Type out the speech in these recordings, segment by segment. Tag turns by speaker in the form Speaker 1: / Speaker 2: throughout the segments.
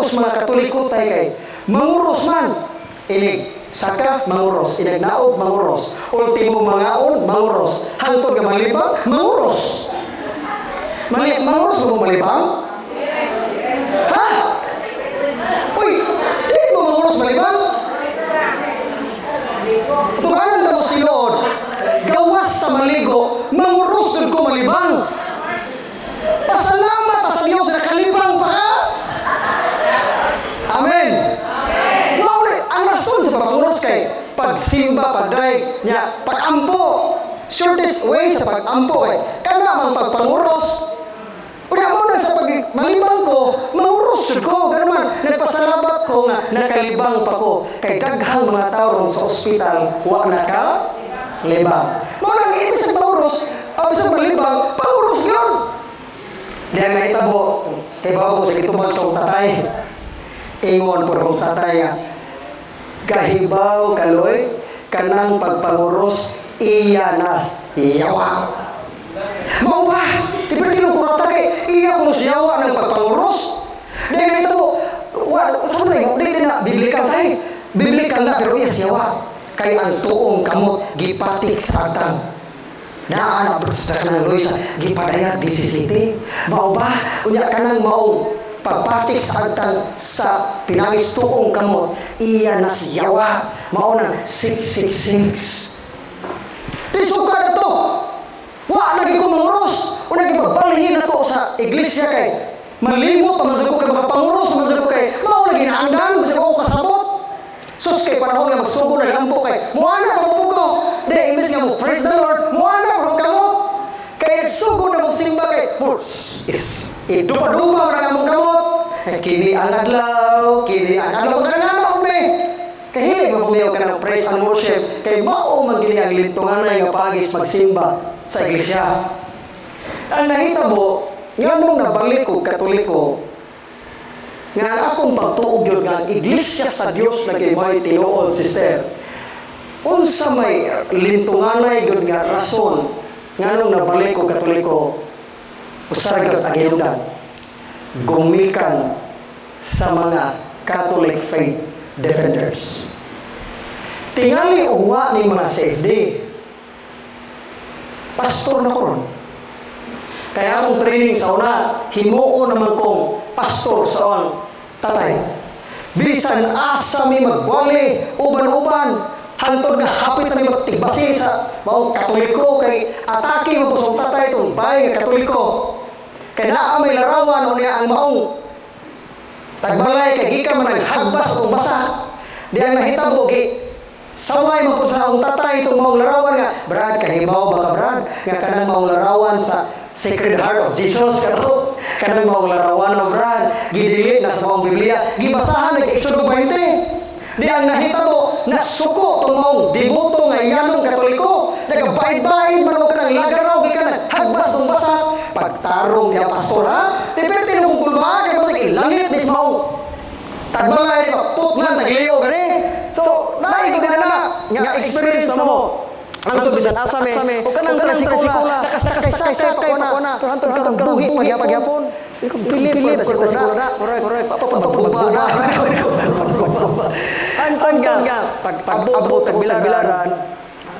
Speaker 1: Tapos mga Katoliko tayo kay manguros man. Inig saka manguros, inig naog manguros. Ultimo mangaon manguros. Hangtod nga malibang manguros. Manguros mo malibang? Ha? Uy, di mo manguros malibang? Tukanan na mo silood. Gawas sa maligo, manguros ko malibang. Pasalamat sa Diyos na kalibang pa ka. Amen. Ang rason sa pagpanguros kay pagsimba, pagday, niya, pagampo. Shortest way sa pagampo eh. Kana mang pagpanguros. Una mo na sa malibang ko, manguros ko. Ganun man, nagpasalamat ko nga nakalibang pa ko. Kay daghang mga tao sa ospital, wa na ka libang. Mga nang ibig sa panguros, sa malibang, panguros yun. Diyan nga itabo, kay babo sa itubag sa tatay. Ingon po ng tatay nga, kahibaw kaloy, kanang pagpanguros, iyanas, iyawa. Mau ba? Iperti ng kurata kay, iya kung siyawa ng pagpanguros. Diyan nga itabo, saan na yung, di na, biblikal tayo. Biblikal na, pero iya siyawa. Kay ang tuong kamot, gipatik sa atang. Naanak bersedak ng Luisa, gipadayag di sisiti. Mau ba? Unya ka nang mau pagpatik sa agtang sa pinangis tuong kamot. Iya na siyawa. Mau na 666. Di suka na to. Wa, lagi ko manguros. O lagi pagbalihin na to sa iglesia kay. Malimot, mamasag ko kay mapanguros, mamasag ko kay. Mau lagi na anggan, mamasag ko kasabot. Sus kay panahon nga magsugo na gampo kay. Muana ka mabuko. Di, imbes nga mo, praise the Lord. Muana ka kamot. Kaya nagsugo na magsimba kay. Yes. Dupa-dupa na nga mong kamot. Kini ang adlaw. Kini ang adlaw. Nangangamaw me. Kaya hindi mo pumiyaw ka ng praise and worship. Kaya mao magili ang lintungan na yung pagis magsimba sa iglesia. Ang nahitabo, nga mong nabalik ko, Katoliko, nga akong pagtuog yun nga iglesia sa Dios na kay may tinuod si Sir. Unsa may lintunganay yun nga rason nga nung nabalik ko Katoliko, usargot ang hinungdan, gumikan sa mga Catholic faith defenders. Tingali uwa ni mga CFD, pastor na ko. Kaya akong training sa una, himuon naman kong pastor sa ang tatay. Bisan asa mi magwali, uban-uban, hantod nga hapit na mi magtigbasi sa mga Katoliko, kay atake mo po sa tatay itong bahay ng Katoliko. Kaya naa may larawan o niya ang maong tagbalay, kay gika man naghagbas o basa. Di ang nahitabo, kay saway mo po sa akong tatay itong maong larawan nga, Brad, kahibaw ba ka Brad? Nga kanang maong larawan sa Sacred Heart of Jesus, kato. Kanang maong larawan ng Brad, gidili na sa maong Biblia, gibasahan ng Exodo 20. Di ang nahitabo, nasuko itong maong dibuto nga iyanong Katoliko. Nagabait-bait, manaw ka ng lagaraw, ka ng hagbas ng basa. Pagtarong niya, pastor, ha? Di pero tinong kulma, kaya masag ilangit ni maong tagbalay, putlan, nagliyo, gani. So, naigod na nga experience na mo. Ang ito bisan asame, o kanang trasikula, nakasakay ko na, hantong buhi, pagyapon. Pilit sa trasikula na, correct, papapagbuba na. Hantong nga, pag-abot, tagbilaran,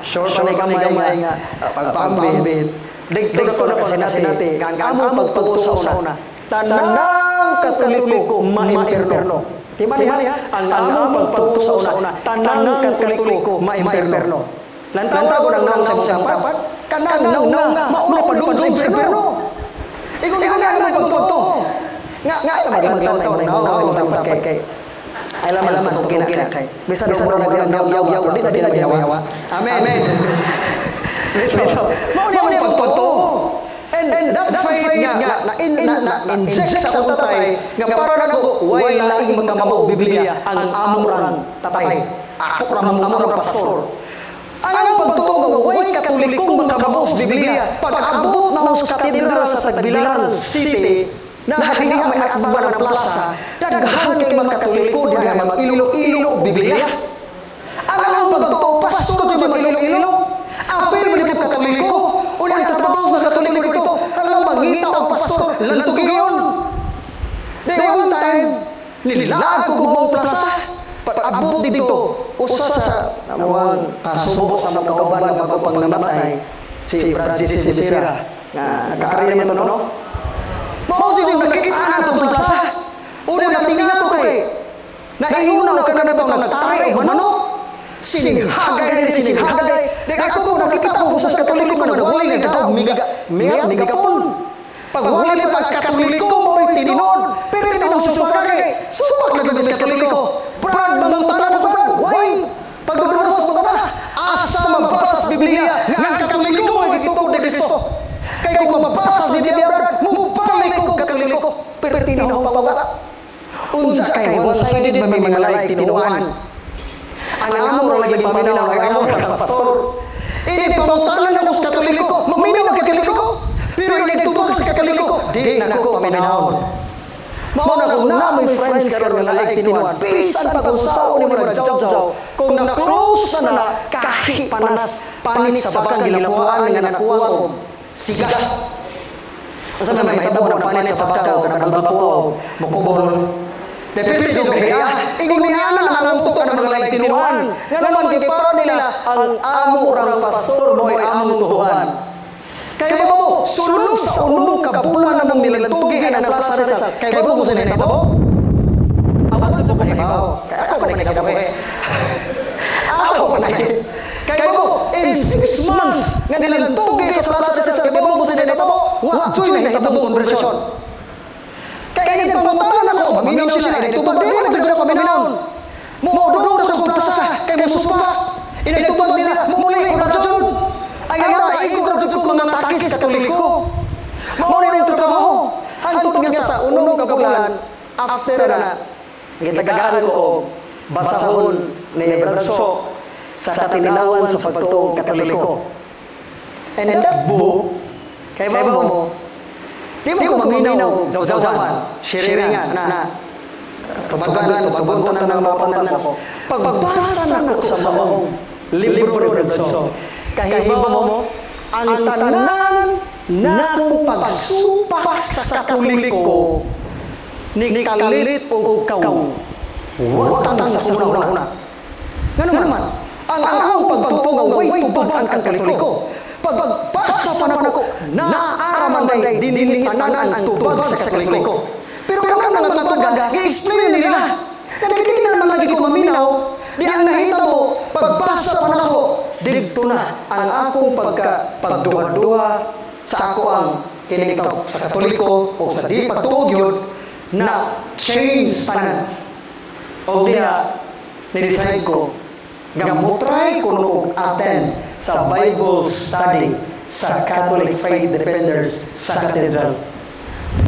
Speaker 1: short na gamay nga, pagpambit, dikto na kasi natin, ang among pagtuto sa una, tanang Katoliko, ma-imperno. Timani ha, ang among pagtuto sa una, tanang Katoliko, ma-imperno. Lantara ko nang sa mga papat, kanang maulay pa doon sa impyerno. Ikaw nga pagtuto. Nga maglantaw na kay alam to kina kay. Bisan yaw di na yawa. Amen. Maulay pagtuto. And that faith nga inject sa tatay nga para nako way laing magkamaw Biblia ang among tatay. Ako ra among pastor. Ang pagtuong way Katolikong makamaos Biblia, pag-abot na sa katedral sa Tagbilaran City, na haliha may atbaran ng plaza, daghan kay mga Katoliko na mag-ilo-ilo Biblia. Ang pagtuong pastor sa mag-ilo-ilo, apel mo ni Katoliko, ulit tatrabaho sa Katoliko ito, alam magita ang pastor, lantugi yun. Day one time, Nilaag ko kumong plaza. Pag-abot dito, usa sa nawang kasubo sa mga kauban nga bago pang namatay, si Brad C. Sisira, na nagkakarin naman ito, no? Mao siya nakikita na itong plaza. Una natingnan ko kay, naiunaw ka na itong nagtari o manok. Sinihagay. Dahil ako po nakikita ko sa Katoliko na walay na daw, migapon. Pag walay na pagkatoliko mo ay tininon, pero tinong susupagay, supak na gabis Katoliko. Brad, mamunta na Brad, why? Pagduduros mo na, asa magbasa sa Biblia, nga ang Katoliko mo ay gitutog ni Kristo. Kaya kung mabasa sa Biblia, Brad, mumupalay ko Katoliko, pero tinong pababa. Unsa kay one-sided ba may mga lalay tinuan? Ang amor lagi paminaw, ang amor ng pastor. Ini pamutalan ako sa Katoliko, maminaw ang Katoliko, pero inagtubag sa Katoliko, di na ako paminaw. Mauna kung na may friends karon nga lalay tinuan, bisan pag-usaw ni mo nagjaw-jaw, kung na-close na kahi panas, panit sa bakang gilapuan nga nakuha ko, siga. Masa may mahitabo na panit sa bakaw, nga nabalbapuaw, mukubol. Depende sa kaya, ingon niya na ang tuto ng mga lalay tinuan. Nga naman, kiparo nila, ang amo orang pastor mo ay among tuhuan. Kaya mo, sulong sa unong kabulan namang nilantugi ang plaza Rizal. Kaya mo sa sinita mo? Abang ito kayo ba? Kaya ako ba nakikita mo eh? Ako ba nakikita? Kaya mo, in 6 months nga nilantugi sa plaza Rizal. Kaya mo sa sinita mo? Watsoy na nakita mong konversyon. Kaya yung pamuntalan ako, maminaw siya. Inagtubag din, nagdagdag paminaw. Muududod ako sa plaza. Kaya mo suspak. Inagtubag nila, muli ko na dyan. Ay nga, igo na dyan ko mga takis sa Katoliko. Mauna na yung trabaho. Hantong niya sa unong kabulan, after na, gitagagaan ko, basahon ni Branso sa katinawan sa pagtuong Katoliko. And in that book, kaya mo, di mo maminaw, jaw-jawan, sharingan, na, tubagan, tubuntan ng mga pantanan ko. Pagbasa na ko sa maong libro ni Branso, kahibaw mo, ang tanan na kong pagsupak sa Katoliko ni kalit o kaw. Watang sa una-una. Nga naman, ang akong pagtutungaw way tubag ang Katoliko. Pagbasa pa naman ako, naaraman na dinilitanan ang tubag sa Katoliko. Pero kung ang tubag, i-explain nila. Nakikita naman lagi ko maminaw, di ang nakita mo, pagbasa pa na ako, dito na ang akong pagduha-duha sa ako ang kinitaw sa Katoliko o sa di pagtuog yun na change tanan. O diya, nidesign ko, gamutray ko nung attend sa Bible study sa Catholic Faith Defenders sa Cathedral.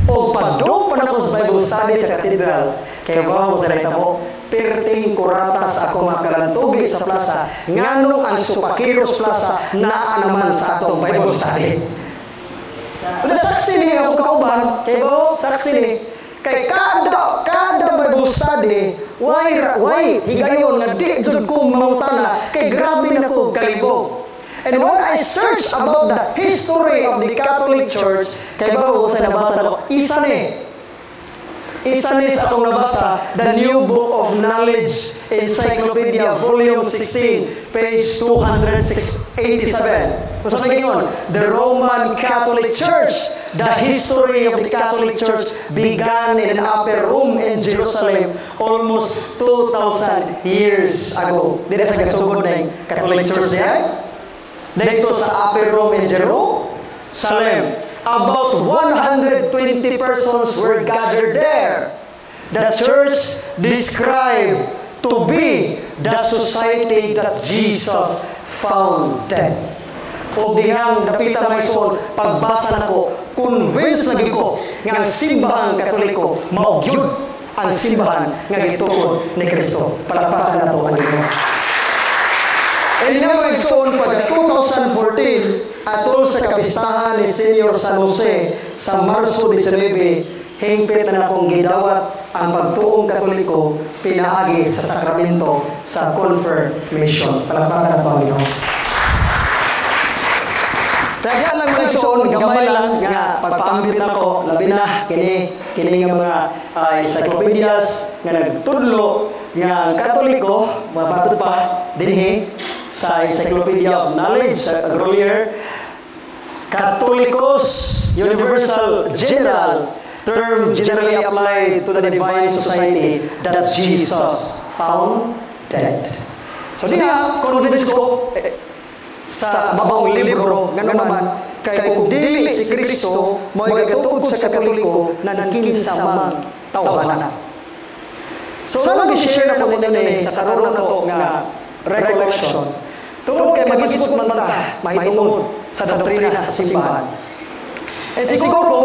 Speaker 1: O pagdoon pa na ko sa Bible study sa Cathedral, kaya ba mo sa nakita mo, perting kuratas ako makalantugi sa plaza, nganong ang Supakiros Plaza naa naman sa atong Bible study. Saksi ni ako kauban, kaya ba saksi ni, kay kada Bible study, why higayon nga di jud ko mangutana, kay grabe na ko kalibog. And when I search about the history of the Catholic Church, kaya ba sa nabasa ko, isa ni sa akong nabasa, The New Book of Knowledge Encyclopedia, Volume 16, page 287. Kung sabi ngayon, The Roman Catholic Church, the history of the Catholic Church began in an upper room in Jerusalem almost 2,000 years ago. Dito sa kasugod na yung Catholic Church niya. Dito sa upper room in Jerusalem. About 120 persons were gathered there. The church described to be the society that Jesus founded. O dihang napita may son, pagbasa na ko, convinced na ko nga ang simbahan Katoliko, maugyod ang simbahan nga gitungod ni Kristo. Palapakan na ito ang ito. And nga magsoon pagka 2014, atol sa kapistahan ni Senior San Jose sa Marso 19, hingpit na akong gidawat ang pagtuong Katoliko pinaagi sa sakramento sa confirmation. Palapakan na ito ang ito. Kaya lang igsoon gamay lang nga pagpaambit nako labi na kini nga mga encyclopedias nga nagtudlo nga Katoliko mabatud pa dinhi sa Encyclopedia of Knowledge earlier Catholicos Universal General term generally applied to the divine society that Jesus found dead. So diha convince ko sa mabawang libro nga naman kay kung dili si Kristo mo'y gatugod sa Katoliko nankinsa mang tawhana. So ano gi-share na ko ninyo sa karon nato nga recollection. Tungod kay mag-isgot man ta mahitungod sa doktrina sa simbahan. Siguro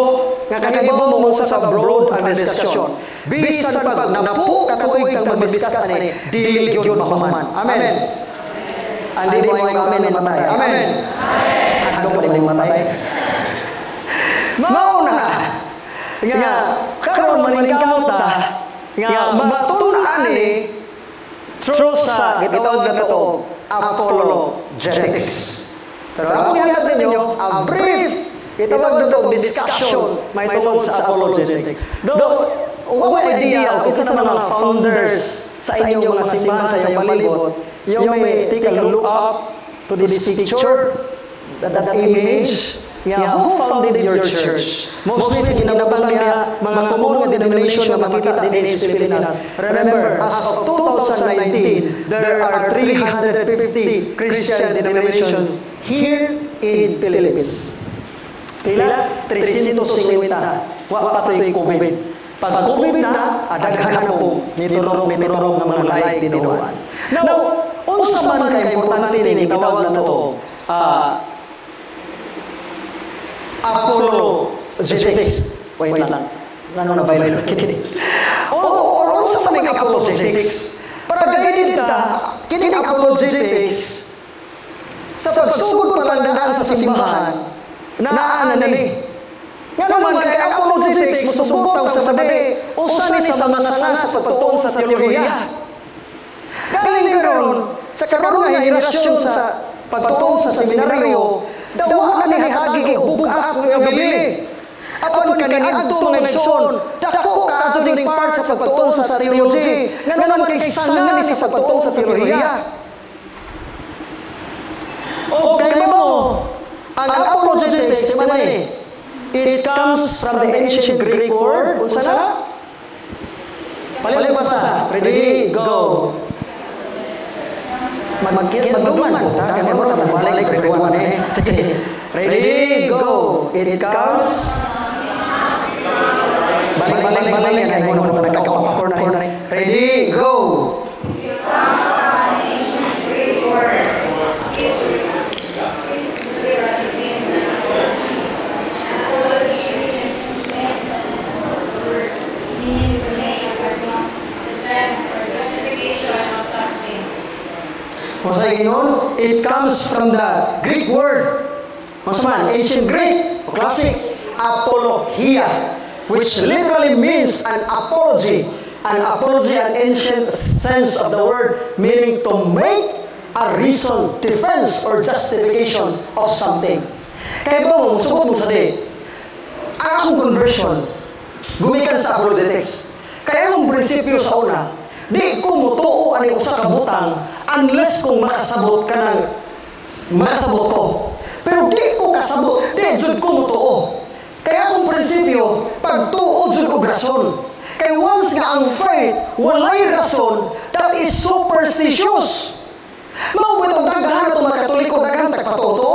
Speaker 1: nga kahibaw mo sa broad ang diskusyon. Bisan pag napo katuig kang magbiskas ani dili gyud mahuman. Amen. Andi mo ang amen matay. Amen. Ano pa din matay? Mauna nga karon maningkamot ta nga matun-an ni through sa gitawag na to apologetics. Pero ako gihat ninyo a brief gitawag na to discussion may tungod sa apologetics. What idea o isa sa mga founders sa inyong mga simbahan sa inyong palibot, you may take a look up to this picture, that image, who founded your church? Mostly sa ginabang niya, mga tumulong na denomination na makita din sa Pilipinas. Remember, as of 2019, there are 350 Christian denominations here in Philippines. Pila? 350. Wa patoy COVID. Pag COVID na, adaghan na po niturong ng mga laik dinuan. Now, unsa man kay importante ni gitawag na to apologetics. Wait lang. Ano na violate kini? Unsa man kay apologetics? Para guided ta kini apologetics sa pagsugod patandaan sa simbahan. Naa na ni. Nga naman kay apologetics musubutaw sa sabi usa ni sa mga sanga sa pagtuon sa teolohiya. Galing karon sa karon nga henerasyon sa pagtuon sa seminaryo dawa na ni hatagi og bugak nga bili. Apan kaniadto nga igsoon dako ka adto ning part sa pagtuon sa theology nga naman kay sanga ni sa pagtuon sa teolohiya. O kay mo ang apologetics man ni it comes from the ancient Greek word. Unsa na? Palibasa. Ready, go. Magduman po ta. Kaya mo ta balik everyone eh. Sige. Ready, go. It comes. Balik. Ay mo na nagkakapapakor na. Ready, go. It comes from the ancient Greek word. It comes from the Greek word, ancient Greek, classic, apologia, which literally means an apology. An apology, an ancient sense of the word, meaning to make a reason, defense, or justification of something. Kaya ba mo, sugod mo sa di, ang akong conversion, gumikan sa apologetics. Kaya ang prinsipyo sa una, di ko mutuo ang usa ka butang unless kung makasabot ka ng makasabot ko. Pero di ko kasabot, di jud ko mutuo. Kaya akong prinsipyo, pagtuo jud og rason. Kaya once nga ang faith, walay rason, that is superstitious. Mao itong daghan na itong mga Katoliko, daghan tagpatuto.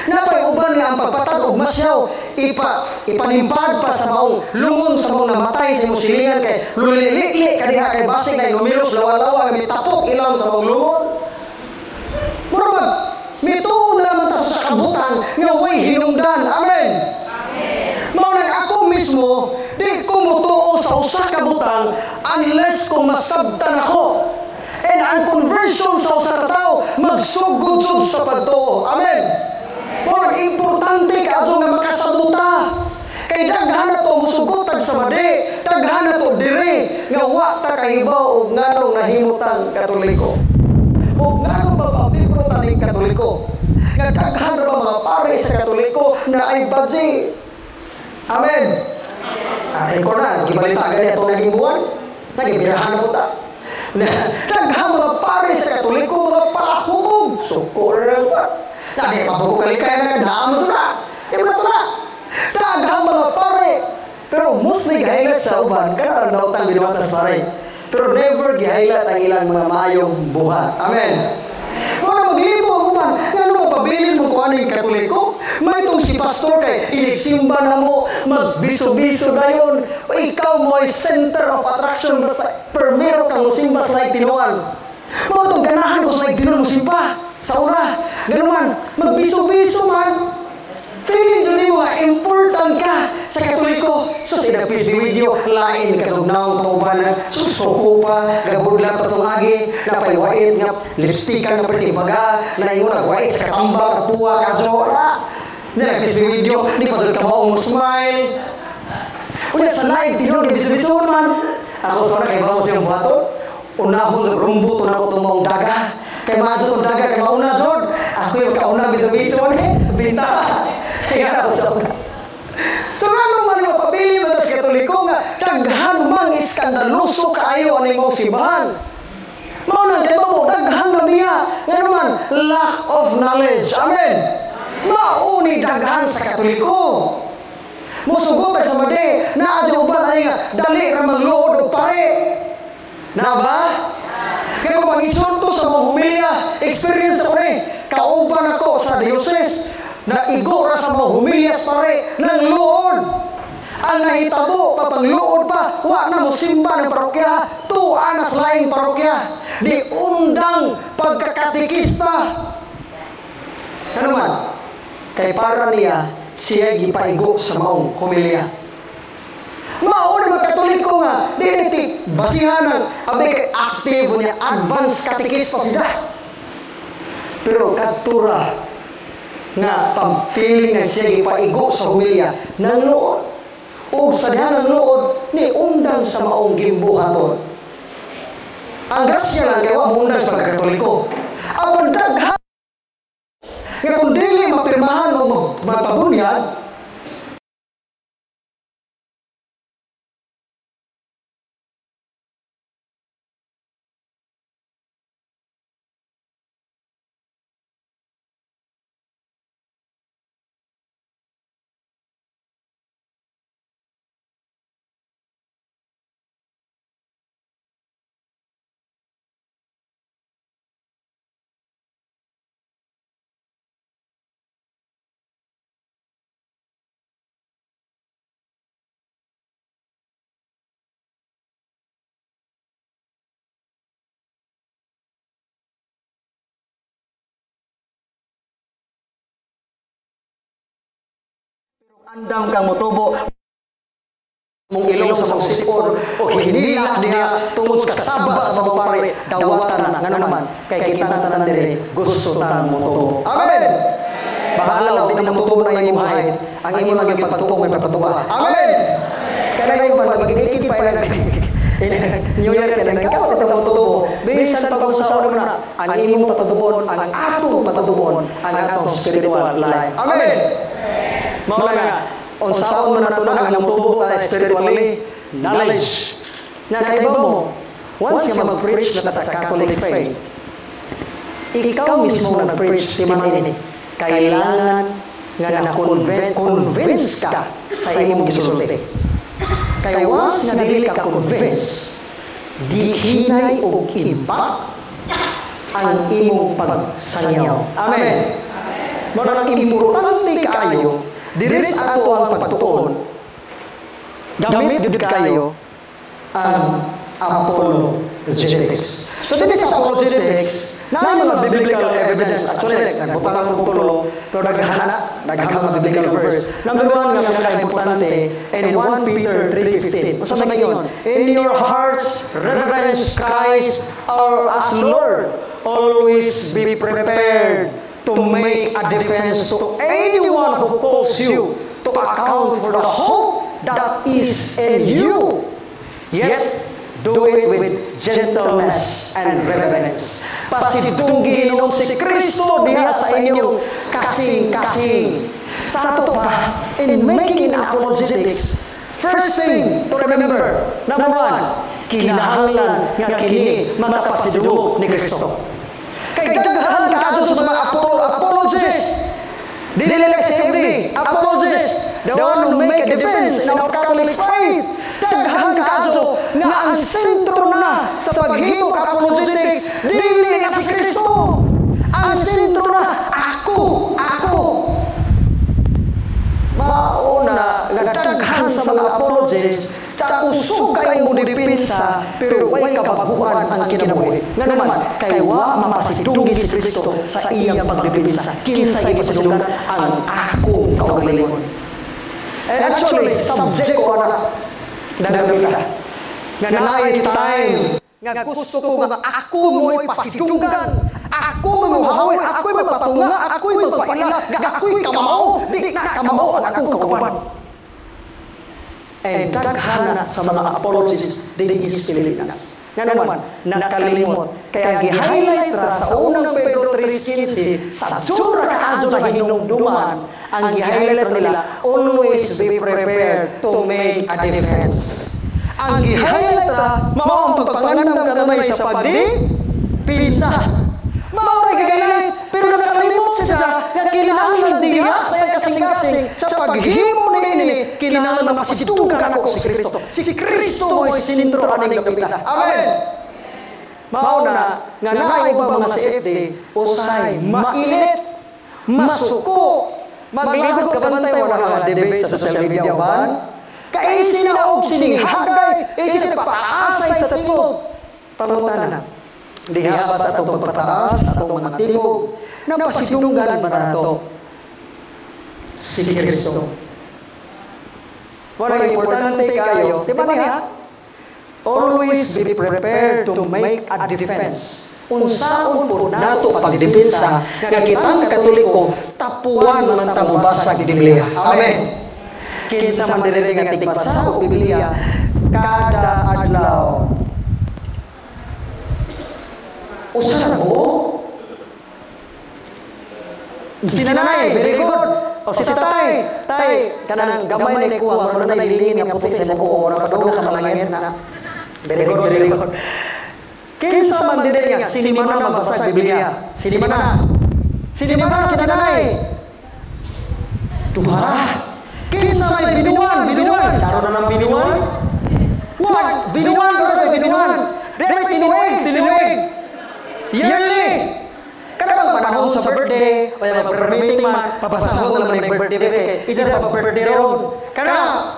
Speaker 1: Napay uban nga ang pagpatag og masyaw, ipanimpad pa sa maong lungon sa maong namatay sa imong silingan kay lulili kadiha kay basig na inumilos lawa-lawa nga mitapok ilang sa maong lungon. Murag mituo na naman ta sa kabutan nga way hinungdan. Amen. Mao nang ako mismo di ko mutuo sa usa ka butang unless kung masabtan ako. And ang conversion sa usa ka tawo magsugod jud sa pagtuo. Amen. Murag importante ka ato nga makasabuta. Kay daghan na to musugotan sa madi, daghan na to diri nga wa ta kahibaw og nganong nahimutang Katoliko. Og nganong ba pabibro taning Katoliko? Nga nga daghan ra ba mga pare sa Katoliko na ay badge. Amen. Ikaw na, gibalita gani itong naging buwan. Nagibirahan mo ta. Daghan mga pare sa Katoliko, mga palahubog. Sukor na ba? Dahil mabukalikay na naamo ito na. Iba ito na. Daghan mga pare. Pero mostly gihilat sa uban, kana na utang binuwatas pare. Pero never gihilat ang ilang mga maayong buhat. Amen. Wala maglibo ang uban. Nga mapabilin mo kung ano yung Katoliko? May itong si pastor kay inisimba na mo, magbiso-biso na yun. O ikaw mo ay center of attraction basta permero kang musimba sa nagtinuan. Mga itong ganahan ko sa nagtinuan musimba. Sa una, ganun man, magbiso-biso man. Feeling dyan mo, important ka sa Katoliko. So, sinapis di video, lain ka itong naong tauban na susuko pa, gabudlan pa itong agi, napaiwait, nga lipstickan na pertibaga, na yung nagwait sa katamba, kapuwa, kazora. Sinapis di video, di pa dyan ka maong smile. Ulit sa lain, tinong kabisa-bisa man. Ako sa kay bawa siyang bato, unahon sa rumbo, tunang ko itong maong daga. Kay majo itong daga, kay mauna dyan. Ako yung kauna bisa-bisa, binta. Kaya ako sa una. So nga naman yung mapabili mo sa Katoliko nga, daghan mang iskandaloso kayo ang imong simbahan. Maunang kayo mo, daghan na niya. Nga naman, lack of knowledge. Amen. Mauni daghan sa Katoliko. Musugot ay sa madi, naadya ubat ay nga, dali ka magluod o pare. Na ba? Kaya kung mag-isunto sa mga humilya, experience ako kauban ako sa diocese, na igora sa mga humilyas pare ng luod. Ang nahitabo, papangluod pa, wa na mo simba ng parokya, tuwa na sa laing parokya. Di undang pagkakatikista. Ano man? Kay para niya, siya gipaigo sa maong humilya. Mauna mga Katoliko nga, diniti, basihan ng abay kay active niya, advanced katikista siya. Pero katura, nga pag-feeling na siya ipaigo sa humilya ng luod. O sa diyan ng luod, ni undang sa maong gimbuhaton. Ang grasya lang kayo, undang sa pagkatoliko. Ang daghan, nga kung dili mapirmahan o magpabunyag, andam kang motubo mong ilong sa mong sipon o hinila niya tungod sa saba sa mga pare dawatan na nga naman kay kita na tanan dire gusto tang motubo. Amen. Bahala din ang motubo na iyong mahit ang iyong maging pagtuong may pagtutuba. Amen. Kaya yung magigigit pa lang New Year ka na ikaw at ang motubo bisan pa kung sa una na ang iyong patutubon ang atong patutubon ang atong spiritual life. Amen. Mao nga unsaon man nato ang mutubo ta spiritually knowledge. Na kay mo once ka mag-preach na sa Catholic faith, ikaw mismo nag-preach si Manini. Kailangan nga na-convince ka sa imong gisulti. Kay once nga dili ka convince, di hinay og impact ang imong pagsanyaw. Amen. Mo nang importante kaayo diris ato ang pagtuon. Gamit gud kayo ang apologetics. So this is apologetics. Na mga biblical evidence actually butang ang tulo pero daghang biblical verse. Number 1 nga pinaka-importante in 1 Peter 3:15. Unsa man yon? In your hearts reverence Christ our as Lord. Always be prepared to make a defense to anyone who calls you to account for the hope that is in you. Yet, Do it with gentleness and reverence. Pasidunggi nung si Kristo diha sa inyong kasing-kasing. Sa ato pa, in making apologetics, first thing to remember, number one, kinahanglan nga kini makapasidungog ni Kristo. Kay daghan kaadto sa mga apologists, dili lang sa every apologist, the one who make a defense in our Catholic faith. Daghan kaadto nga ang sentro na sa paghimo ka apologetics dili na si Kristo. Ang sentro na ako. Mauna nga daghan sa mga apologists ta usog kay mo depensa pero way kabaguan ang kinabuhi. Nga naman kay wa mapasidunggi si Kristo sa iyang pagdepensa. Kinsa ipasidunggan ang akong kaugalingon. And actually subject ko na nagamita. Nga naay time nga gusto ko nga ako mo'y pasidunggan, ako mo'y mahawi, ako mo'y patunga, ako mo'y magpaila, nga ako'y kamao, di na kamao ang akong kauban. And daghan na sa mga apologists din is Pilipinas. Nga naman, nakalimot. Kaya gi-highlight ra sa unang Pedro 3:15, sa dura kaadto na hinumduman, ang gi-highlight nila, always be prepared to make a defense. Ang gi-highlight ra, mao ang pagpanganam gamay sa pagdipinsa. Mao ra gi-highlight, pero nakalimot siya nga kinahanglan diha sa kasing-kasing sa paghimo niini kinahanglan mapasidunggan ako si Kristo. Si Kristo mo'y sinintro aning gapita. Amen. Mao na nga naay ba mga CFD usay mainit, masuko, maglibot ka bantay wala mga debate sa social media ban. Kay sinaog sininghagay, sinagpataasay sa tingog. Pangutana, diha ba sa itong pagpataas, atong mga tingog, napasidunggan ba na ito si Kristo? Wala importante kayo, di ba niya? Always be prepared to make a defense. Unsaon po nato pagdepensa nga kitang Katoliko tapuan man ta mobasa sa Biblia. Amen. Kinsa man diri nga tigbasa og Biblia kada adlaw. Usa mo? Si nanay, very good. O si tatay, kanang gamay na ikuha, muna na ilingin nga puti sa buo, na padung ka malangit na. Very good. Kinsa man diri nga sinimana magbasa Biblia. Sinimana si nanay. Duha. Kinsa may binuan. Saro na ng binuan. Wag, binuan. Dere tinuig. Yearly. Kada panahon sa birthday, o yung mag-permitting man, papasahon naman ng birthday kay isa sa birthday ron. Kana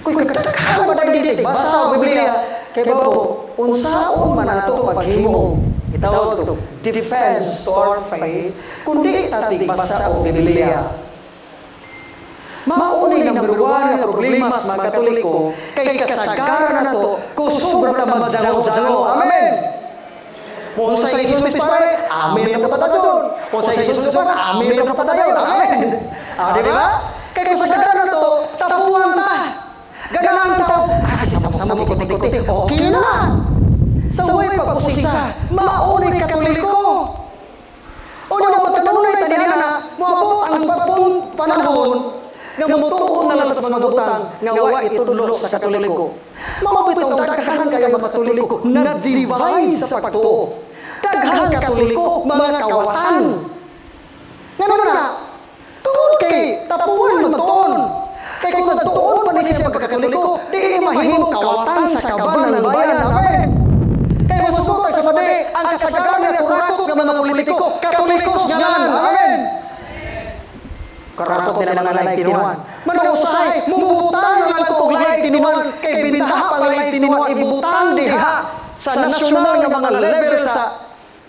Speaker 1: kada ba dili basa og Biblia kay babo unsaon man ato paghimo itawag to defense to our faith kundi tatig basa og Biblia. Mauni number 1 nga problema sa mga Katoliko kay kasagaran nato kusog ra magjango. Amen. Kung sa Jesus pare, amen na patadayon. Kung sa Jesus amen na patadayon. Amen. Di ba? Kay kasagaran nato tapuan ta. Ganahan ta. Sama-sama ikot-ikot. Okay na. Sa way pag-usisa, mauni Katoliko. O na magkanunay taniya na, moabot ang panahon nga mutuon na lang sa mga butang nga wa itulo sa Katoliko. Mamabitong daghan kayo mga Katoliko na divine sa pagtuo. Daghan Katoliko mga kawatan. Ngano na? Tuon kay tapuan magtuon. Kay kung magtuon pa ni siya pagkakatoliko, di mahimong kawatan sa kaban ng bayan. Amen. Kay masusuko sa bade ang kasagaran nga kurakot ng mga politiko, Katolikos ngalan. Amen. Karakot nila ng laing tinuan. Manusay, mumutang ng kong laing tinuan, kay bintaha pang laing tinuan, ibutang diha sa nasyonal nga mga level sa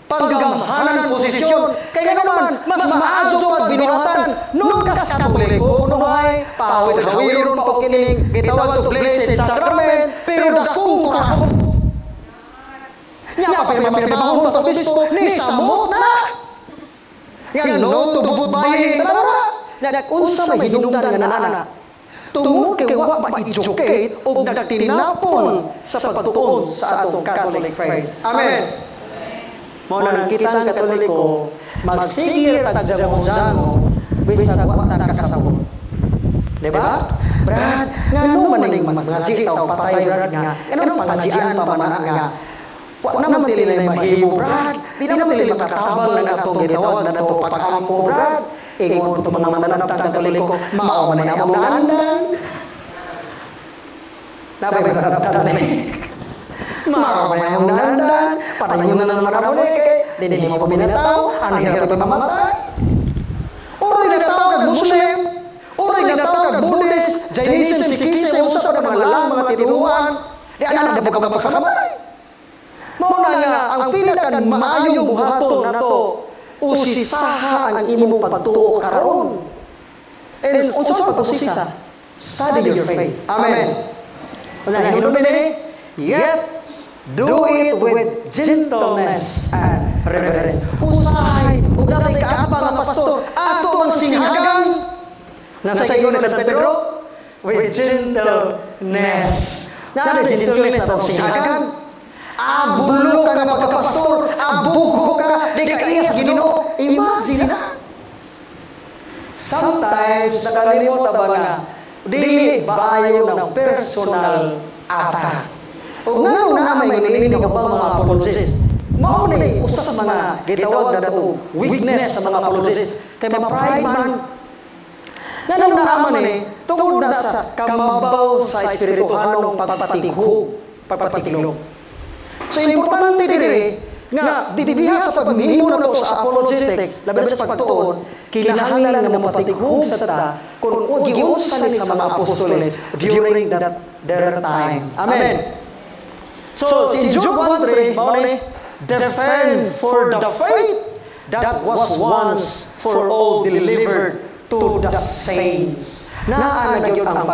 Speaker 1: panggamhanan posisyon. Kaya naman, mas maadyo pag binuhatan, nung kas Katoliko, nuhay, pawid-hawiron pa o kining, gitawag to blessed sacrament, pero dakong kurakot. Nga pa pinamahon sa obispo, ni samot na. Nga no, tubot bayi, Nag-unsa may hinungdan nga nanana. tungod kay wa ma-educate o nagtinapon sa pagtuon sa atong Catholic faith. Amen. Mao na kita ang Katoliko, magsigil tag jango-jango bisag wa ta kasabot. Diba? Brad, ngano man ning mga jitaw patay brad nga. Ngano pangajian pa man nga. Wa naman dili na mahimo brad. Di naman dili makatabang na nato gitawag na nato pag-ampo brad. Ingon to mga mananamtang Katoliko, mao man ay among naandan. Nabay mananamtang na mao man ay among naandan. Patayon na naman ako ni di mo paminataw, ano hirap pa mamatay. Oroy na tao kag Muslim. Oroy na tao kag Buddhist, Jainism, Sikhism, usa pa mga lalang mga tinuruan. Di ana na buka pagkamatay. Mao na nga ang pinakan maayong buhaton nato usisaha ang imong pagtuo karon. And unsa pa pag-usisa? Study your faith. Amen. Unahin hinumdum ni, yet do it with gentleness and reverence. Usahay, ug datay kaatbang ang pastor, ato ang singhagan. Nasa ingon ni San Pedro, with gentleness. Nada gentleness ang singhagan. Abulo ka nga pagkapastor, abugo ka, di ka iyas Ginoo. Imagine na. Sometimes nakalimutan ba nga, dili baayo ng personal attack. O nga na may nininig ka ba mga apologists? Mao ni usa sa mga gitawag na dato weakness sa mga apologists. Kay ma-pride man. Nanong naaman ni tungod na sa kamabaw sa espirituhanong pagpatighog. So importante diri nga didiha sa pagmihimo nato sa apologetics labi sa pagtuon kinahanglan nga mapatighog sa ta kung giunsa ni sa mga apostoles during their time. Amen. So in Jude 1:3 mao ni defend for the faith that was once for all delivered to the saints. Naa na gyud ang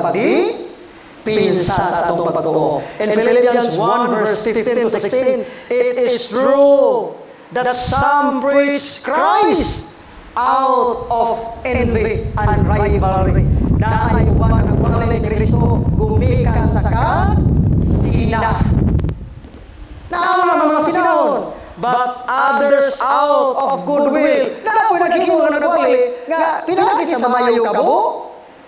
Speaker 1: pinsa sa atong pagtuo. In Philippians 1 verse 15 to 16, it is true that some preach Christ out of envy and rivalry. Naay uban ang wala ni Kristo gumikan sa kasina. Naama mga sinahon, but others out of goodwill. Napoy naghihingon na nagwali nga pinagi sa mayo kabo.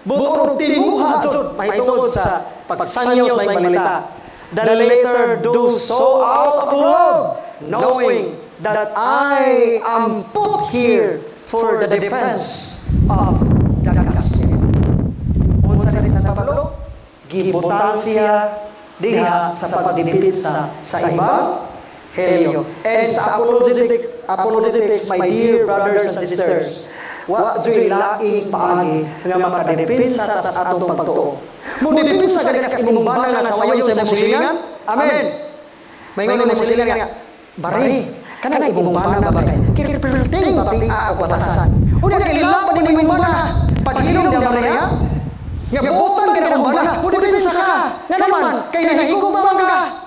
Speaker 1: Buto timuha jud mahitungod sa pagsanyos na balita. The later do so out of love, knowing that I am put here for the defense of the gospel. Unsa ni San Pablo? Gibutan siya diha sa pagdidipinsa sa ibang helyo. And sa apologetics, my dear brothers and sisters, wa joy laing paagi nga makadepinsa sa atong pagtuo. Mo depinsa gani kas imong bana nga sawayon sa imong silingan. Amen. Mayngon ni silingan nga bari kana imong bana ba kay kirperting bating ako batasan. Unya kailangan pa ni imong bana paghilom niya Maria. Nga buotan ka imong bana, mo depinsa ka. Nga naman kay nahigog mamangga.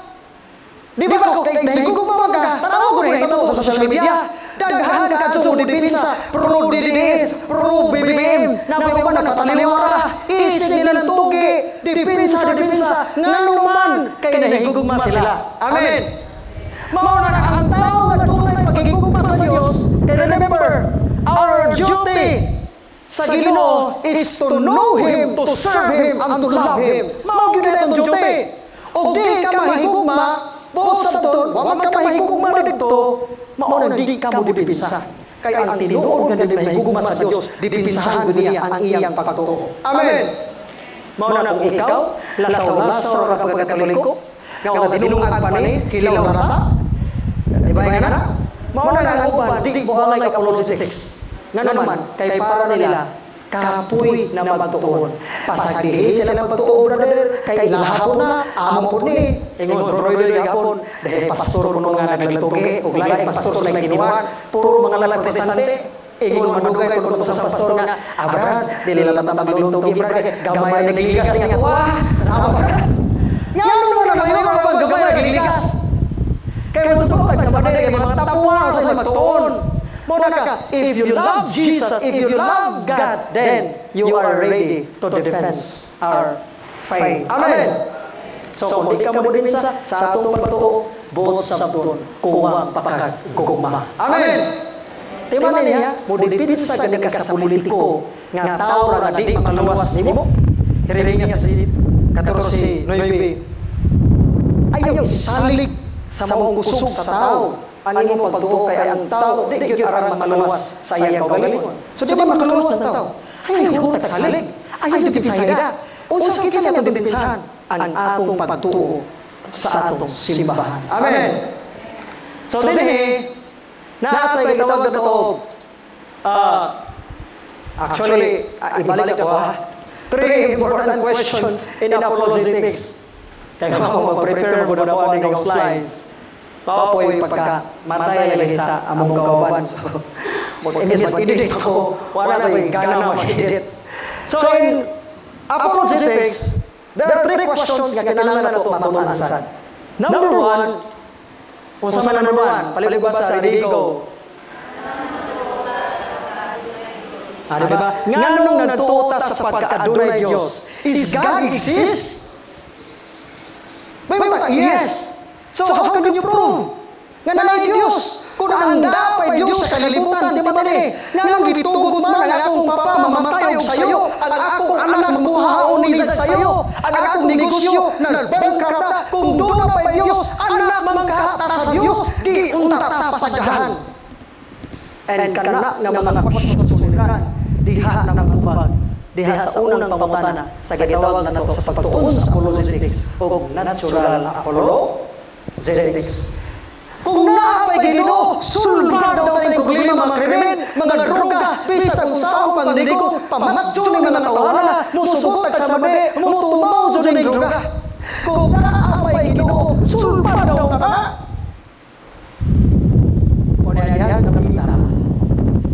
Speaker 1: Di ba ko kay nahigog mamangga? Tanaw ko rin ito sa social media. Daghan ka mo dipinsa, pro DDS, pro BBM, napayawan na kataliwara, isig nilang tugi, dipinsa, nga naman, kay nahigugma sila. Amen. Mao na ang tao nga tunay pagigugma sa Dios, kay remember, our duty sa Ginoo is to know Him, to serve Him, and to love Him. Mao gyud ang duty. Og di ka mahigugma, buot sa ton, wag ka mahigugma dito, mao na di ka mo dipinsa. Kaya ang tinuod nga nahigugma sa Dios, dipinsahan gud niya ang iyang pagtuo. Amen. Mao na kung ikaw lasaw-lasaw ra pagkatoliko, nga dinungag pa ni hilaw na ta. Diba nga na? Mao na ang uban di buhangay apologetics. Nga naman kay para nila kapoy na magtuon. Pasagdihi sila magtuon, brother, kay ilahapon na, amo po ni. Ingon, broido yapon, dahil pastor po nga naglalitugi, ug lain pastor sa giniwan, puro mga lalaki protestante. Ingon, manugay ko kung sa pastor nga, Brad, dili lang naman magluntugi, brad, gamay nagliligas niya. Wah, brad. Nga naman na ngayon kapag gamay nagliligas. Kaya mas po, kaya mga tapuan sa magtuon. Muna ka, if you love Jesus, if you love God, then you are ready to defend our faith. Amen. So, kung di ka mo din sa atong pagtuo, buot sa buton, kuwang pakagugma. Amen. Timan niya, mo dipit sa gani ka sa politiko, nga tao na di maluwas nimo. Kiriring niya sa 14:9. Ayaw isalig sa mong kusog sa tao. Ang imong pagtuo kay ang tao, di gyud arang maluwas sa iyang kaugalingon. So di ba makaluwas ng tao? Ayaw tagsalig. Ayaw dipitsayda. Unsa kinsa nga dipitsahan? Ang atong pagtuo sa atong simbahan. Amen. So dinhi naatay gitawag na to. Actually, ibalik ko ha. 3 important questions in apologetics. Kaya kung mag-prepare mo na po ng slides, papoy pagka matay lagi sa among kauban. So, imbis mag-edit ako, wala na yung gana mag-edit. So in apologetics, there are 3 questions nga kinahanglan nato matunan-an. Number 1, kung sa number 1, palibasa sa Rigo. Diba? Nganong nagtuota sa pagkadunay Diyos? Is God exist? Yes. So how can you prove? Nga nalay Diyos. Kung ang dapay Diyos sa kalibutan, di ba ba ni? Nganong gitugot man ang akong papa mamamatay og sayo, ang akong anak makuhaon nila sa sayo, ang akong negosyo nag-bankrupt na, kung doon na pa Diyos, anak mamangkahata sa Diyos, di unta tapasagahan. And kana nga mga pagsusuliran, diha ng tubag, diha sa unang pamutana sa gitawag na nato sa pagtuon sa apologetics o natural apologetics. Kung naapay Ginoo, sulbad daw tayong problema, mga krimen, mga droga, bisag usaw pangdigo, pamatyo ng mga tawana, musubot sa madi, mutumaw dyan ng droga. Kung naapay Ginoo, sulbad daw tana. Yan ang kita.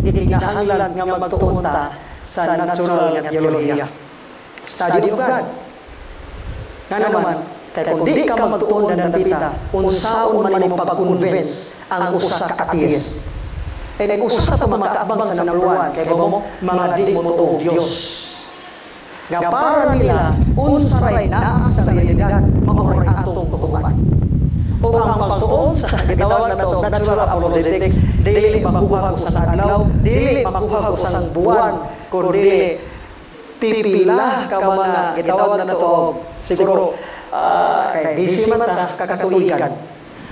Speaker 1: Itinahanglan nga magtuon ta sa natural nga teolohiya. Study of God. Nga naman, kaya kung di ka magtuon na napita, unsaon man imong pag-convince ang usa ka atheist. And usa sa makaabang sa number 1, kaya mo, mga di mo tuong Diyos. Nga para nila, unsa ray naa sa realidad, maoray atong tutuan. O ang pagtuon sa gitawag na ito, natural apologetics, dili makuha ko sa adlaw, dili makuha ko sa buwan, kundi pipila ka mga gitawag na ito, siguro, kay busy man ta, kakatuigan.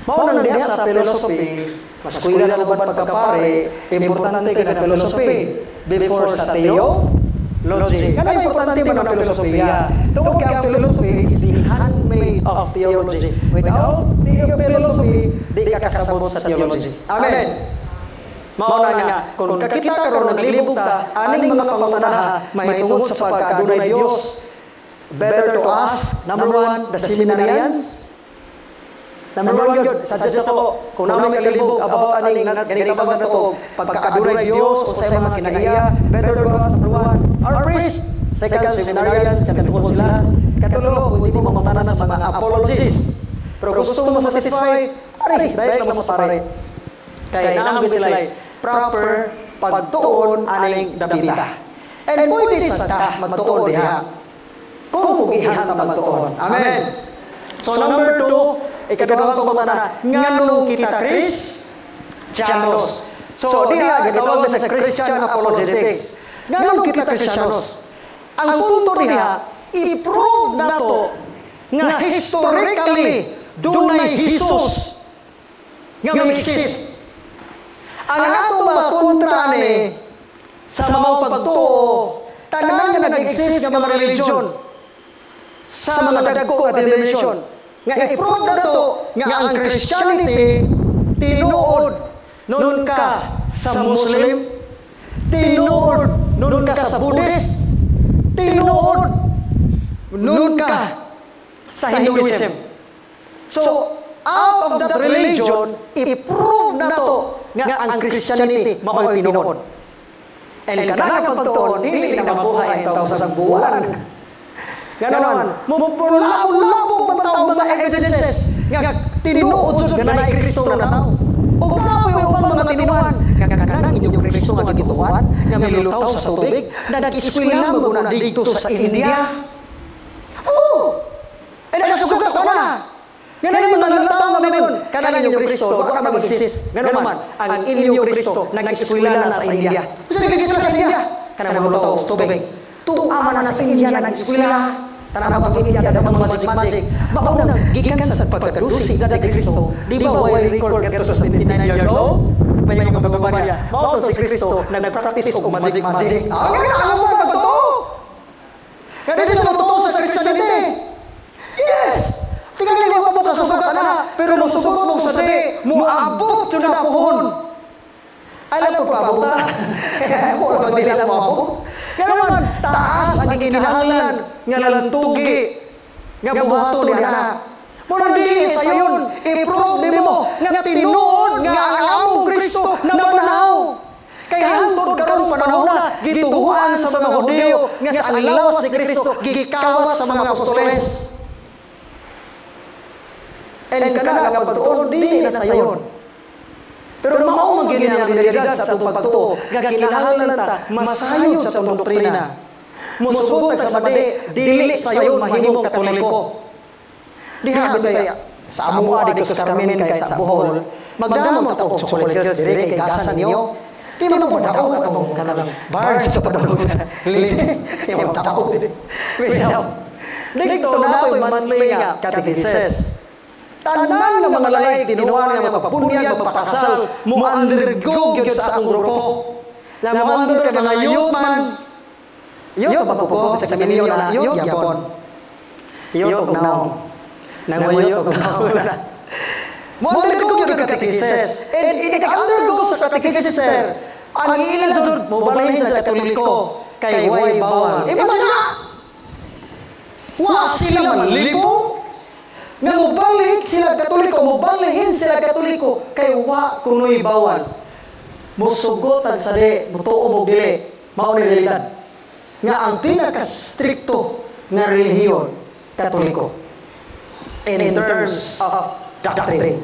Speaker 1: Mauna na diya sa philosophy, mas kuila na ba pagkapare, importante ka na philosophy, before sa theology. Ano importante man ang filosofiya? Tungkol kaya ang philosophy is the handmaid of theology. Without philosophy, di ka kasabot sa theology. Amen. Mauna nga, kung kakita karon naglibog ta, aning mga pangutanaha, mahitungod sa pagkadunay Diyos, better to ask, number 1, the seminarians. Number 1 yun, suggest ako, kung namin kalibog about aning ganitawag na ito, pagkadunay Diyos, o sa mga kinaiya, better to ask, number 1, our priest. Second, seminarians, katulog sila. Katulog, kung hindi mo mamutanan sa mga apologists. Pero gusto mo satisfy, dahil mo sa pare. Kaya namin sila proper pagtuon aning dapita. And pwede sa ta magtuon diha. Kung mugihan ta magtuon. Amen. So number 2, ikadawang pamutana, nganong kita Christianos. So diha gitawag na sa Christian apologetics. Nganong kita Christianos? Ang punto diha, i-prove nato nga historically dunay Jesus nga exist. Ang atong makontra ni sa mga pagtuo, tanan nga nag-exist nga mga religion sa mga dagko nga denomination. Nga i-prove nato nga ang Christianity tinuod nun ka sa Muslim, tinuod nun ka sa Buddhist, tinuod nun ka sa Hinduism. So, out of that religion, i-prove na to nga ang Christianity mao'y tinuod. And kanang pagtuon, hindi na mabuhay ang tao sa buwan. Ganon, mupulabog man tao mga evidences nga tinuod sa ganay Kristo na tao. O napoy upang mga tinuan, nga kanang inyong Kristo nga gituan, nga milutaw sa tubig, na nag-eskwela mo na dito sa India. Oo! Ay nakasugat ko na! Nga na yung mga tao nga mayon, kanang inyong Kristo, wala na mag-exist. Nga naman, ang inyong Kristo, nag-eskwela na sa India. Gusto nag-eskwela sa India? Kanang milutaw sa tubig. Tuama na sa India na nag-eskwela. Tanaw ang India na mga magic-magic. Maunang, gikan sa pagkalusig na Kristo, di ba why record kato sa 79 years old? May mga kababayan, maunang si Kristo, nag-practice o magic-magic. Ang gano'n mo pagtotoo! Kaya siya matotoo sa Christianity. Yes! Tingnan nila mo sa sugat na, pero nung sugot mo sa sabi, muabot yun na puhon. Alam ko pa, buta. Kaya ako lang magdila mo ako. Kaya naman, taas ang kinahanglan nga lantugi, nga buhato ni anak. Muna dili sa yun, i-prove mo nga tinuod nga ang among Kristo na manahaw. Kaya hantod karong panahon na, gituhuan sa mga Hudyo nga sa ang lawas ni Kristo, gikawat sa mga apostoles. And kana nga pagtuon, dili na sa yun. Pero mao man gini ang realidad sa atong pagtuo, nga kinahanglan ta masayod sa atong doktrina. Musubok sa madi, dili sayon mahimong Katoliko. Diha gitoy sa amo adi ko sa Carmen kay sa Bohol, magdamon ta og chocolate dire kay gasan niyo. Di mo mo daw atong kanang bar sa padulong sa lite. Yung tao. Dito na po monthly nga catechesis. Tanan nga mga lalay, tinuwan nga mapapunyag, mapapasal, mo-undergo yun sa akong grupo. Na mo-under ka mga youth man. Youth, mapapupog sa sabihin na youth, yapon. Youth, now. Nangoy youth, now. Mo-undergo yun ka catechesis. And in-undergo sa catechesis, sir, ang ilan dyan, mabalahin sa Katoliko, kay way bawal. Imagine na! Wa sila manlipo, nga mubalik sila Katoliko, mubalihin sila Katoliko, kay wa kunoy bawal. Musugotan sa di, mutuo mo dili, maunay realidad. Nga ang pinaka-stricto nga relihiyon, Katoliko. In terms of doctrine.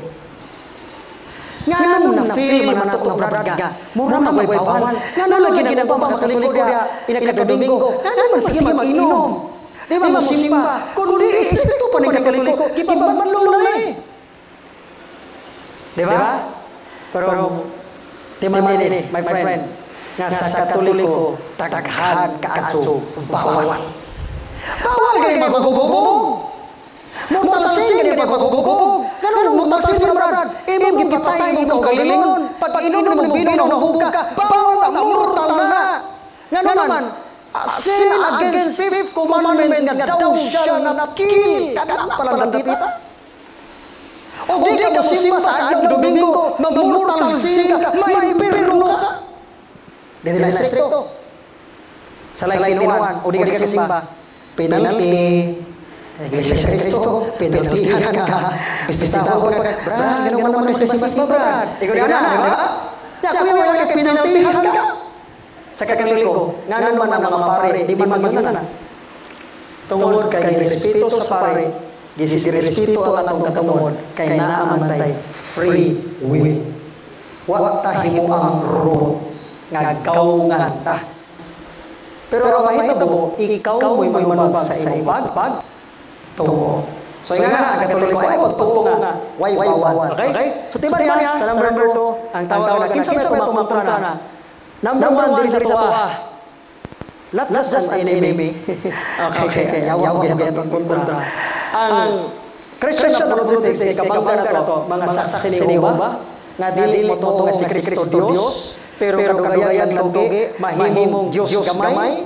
Speaker 1: Nga nung na-feel man nato nga brad nga, mura magway bawal. Nga nung lagi na pa mga Katoliko diya, inakadadomingo, nga nung sige mag-inom. Di ba musimba? Kung di istrikto pa ng Katoliko, ipamanlong na eh. Di ba? Pero, timan ini, my friend, nga sa Katoliko, taghan kaadso, bawal. Bawal ganyan magugubog. Mutalsin ganyan magugubog. Ganun, mutalsin na brad. Imong gipatay mo galingon. Pag inom mo bino na hubog ka, bawal ang mortal na. Nga naman, sin against fifth commandment nga daw siya na nakil. Kada pala nandita. O di ka mo simba sa adlaw Domingo, mamurtal sin ka, may impirno ka. Dili na stricto. Sa lainuan, o di ka simba, penalty, Iglesia sa Cristo, penaltihan ka, bisitaw ka, brad, ganun naman sa simba, brad. Ikaw na, di ba? Kuya, wala ka penaltihan ka. Sa Katoliko, nga naman ang mga pare, di man magmana na. Tungod kay respeto sa pare, gisirespeto ang atong katungod, kay naamantay free will. Wa tahimo ang root, nga gawngan ta. Pero ang mahito mo, ikaw mo'y manubag sa imong pag tungo. So nga nga, ang Katoliko ay pagtungo nga, why bawal. Okay? So tiba niya, sa number 2, ang tawag na, kinsa may tumakontra na, Number 1 din sa tuwa. Not just an enemy. Okay. Yawa itong kontra. Ang Christian apologetics ay kabangga na to, mga saksi ni Jehova, nga dili mo to nga si Kristo Dios, pero kadugayan lang tugi, mahimong Diyos gamay.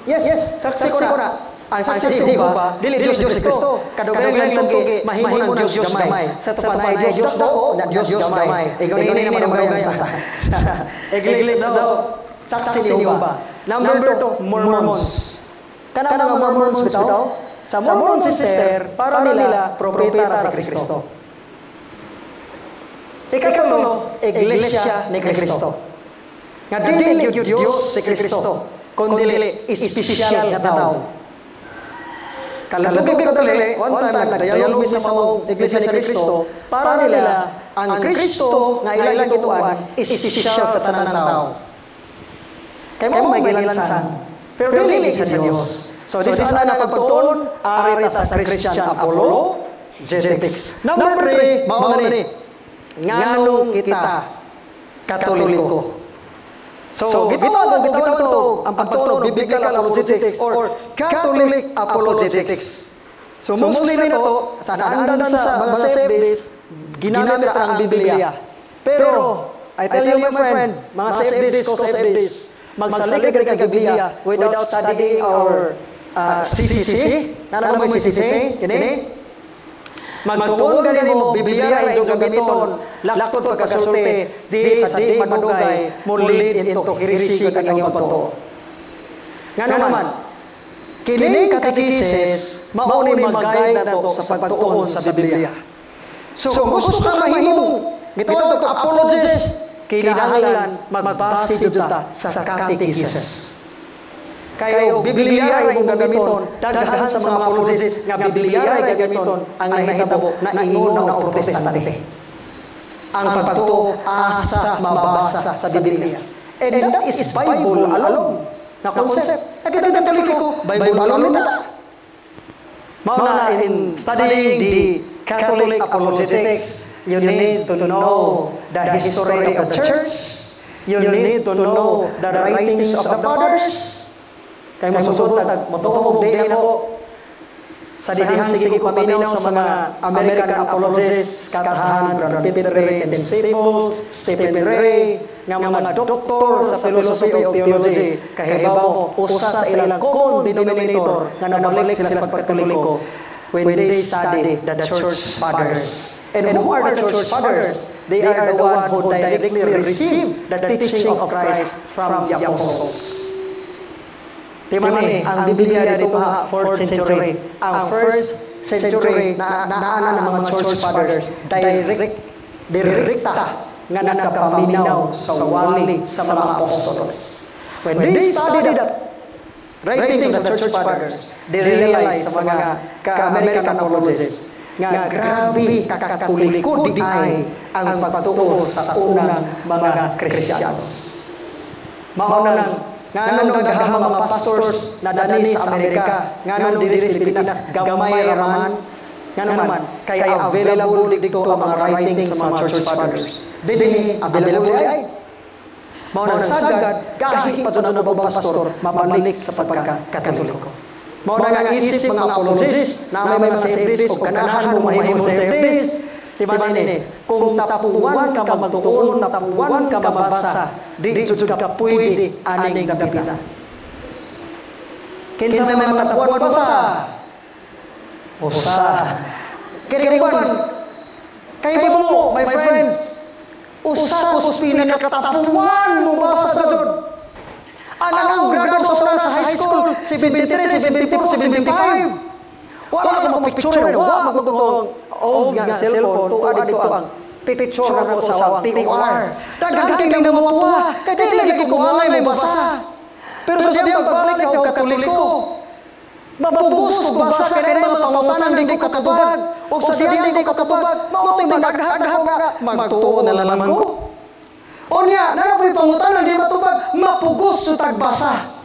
Speaker 1: Yes, saksi ko na. Ang saksi ni Jehova, dili Diyos si Kristo, kadugayan lang tugi, mahimong Diyos gamay. Sa tupan ay Diyos daw, na Diyos gamay. Ikaw ni naman ang magayon sa Iglesia daw, saksi ni Jehova. Number 2, Mormons. Kanang mga Mormons bitaw, sa Mormon sister, para nila propeta si Kristo. Ikatlo, Iglesia ni Kristo. Nga dili Diyos si Kristo, kundi espesyal nga tao. Kalagugin ko dali, one time nagdayalog sa mga Iglesia ni Kristo, para nila ang Kristo nga ilang gituan is special sa tanan tao. Kaya mo may gilansan, pero dili sa Dios. So this is na pagtuon ari ta sa Christian apologetics. Number 3, mao na ni. Nganong kita Katoliko. So gitawag to ang pagtuon biblical apologetics or Catholic apologetics. So mostly nito sa andan sa mga CFDs ginamit ang Biblia. Pero I tell you my friend, mga CFDs, magsalig ka Biblia without studying our CCC. Nana mo CCC? Kini? Magtuon gani mo Biblia ay yung gamiton laktot pagkasulti di sa di madugay mo lead into heresy kag iyong pagtuo. Nga naman kining katekisis mao ni mag-guide nato sa pagtuon sa Biblia. So gusto ka mahimong gitawag apologist kinahanglan magbase jud ta sa katekisis. Kaya Biblia ay gamiton daghan sa mga apologists nga Biblia ay gamiton ang nahitabo na ingon na protestante. Ang pagtuo asa mabasa sa Biblia. And that is Bible alone na concept. Nakita Katoliko, Bible alone nito. Mauna in studying the Catholic apologetics, you need to know the history of the church. You need to know the writings of the fathers. Kaya masusod at matutuog din ako sa dihan sige paminaw sa mga American apologists, Kathan, Brother Peter Ray, and Stephen Ray, nga mga doktor sa philosophy of theology, kahibaw mo, usa sa ilang common denominator na nabalik sila sa pagkatoliko when they study the church fathers. And who are the church fathers? They are the one who directly received the teaching of Christ from the apostles. Timani, ang Biblia dito nga 4th century. Ang 1st century na naana ng mga church fathers, direkta nga nakapaminaw sa wali sa mga apostles. When they studied that writings of the church fathers, they realized sa mga ka-American apologists nga grabe kakatuliko di ay ang pagtuo sa unang mga Kristiyanos. Mauna lang nganong daghang mga pastors na dani sa Amerika, nganong diri sa Pilipinas gamay raman, nganaman kay available dito ang mga writings sa mga church fathers. Dili available ay mao nang sagad gahi pa jud ang pastor mabalik sa pagka-Katoliko. Mao nang isip mga apologists na may mga CFDs o ganahan mo mahimong CFDs. Timan ini, kung tapuan ka magtuon, tapuan ka mabasa, di jud ka pwede aning dapita. Kinsa may matapuan basa? Usa. Kiriwan. Kay mo, my friend, usa ko pinakatapuan mo basa sa jud. Ang grado sa high school, 73, 74, 75. Wala ka picture na wa magtutong old nga cellphone tuwa dito ang picture na ko sa TOR. Daghan kay nang mamuwa. Kay dili ko kumangay may basa. Pero sa diyan pagbalik na Katoliko, mapugos ko basa kay na mapangutanan di ko katubag. O sa diyan di ko katubag, mao tay mag-aghat nga magtuo na lang ko. O niya, narapoy pangutanan di matubag, mapugos sa tagbasa.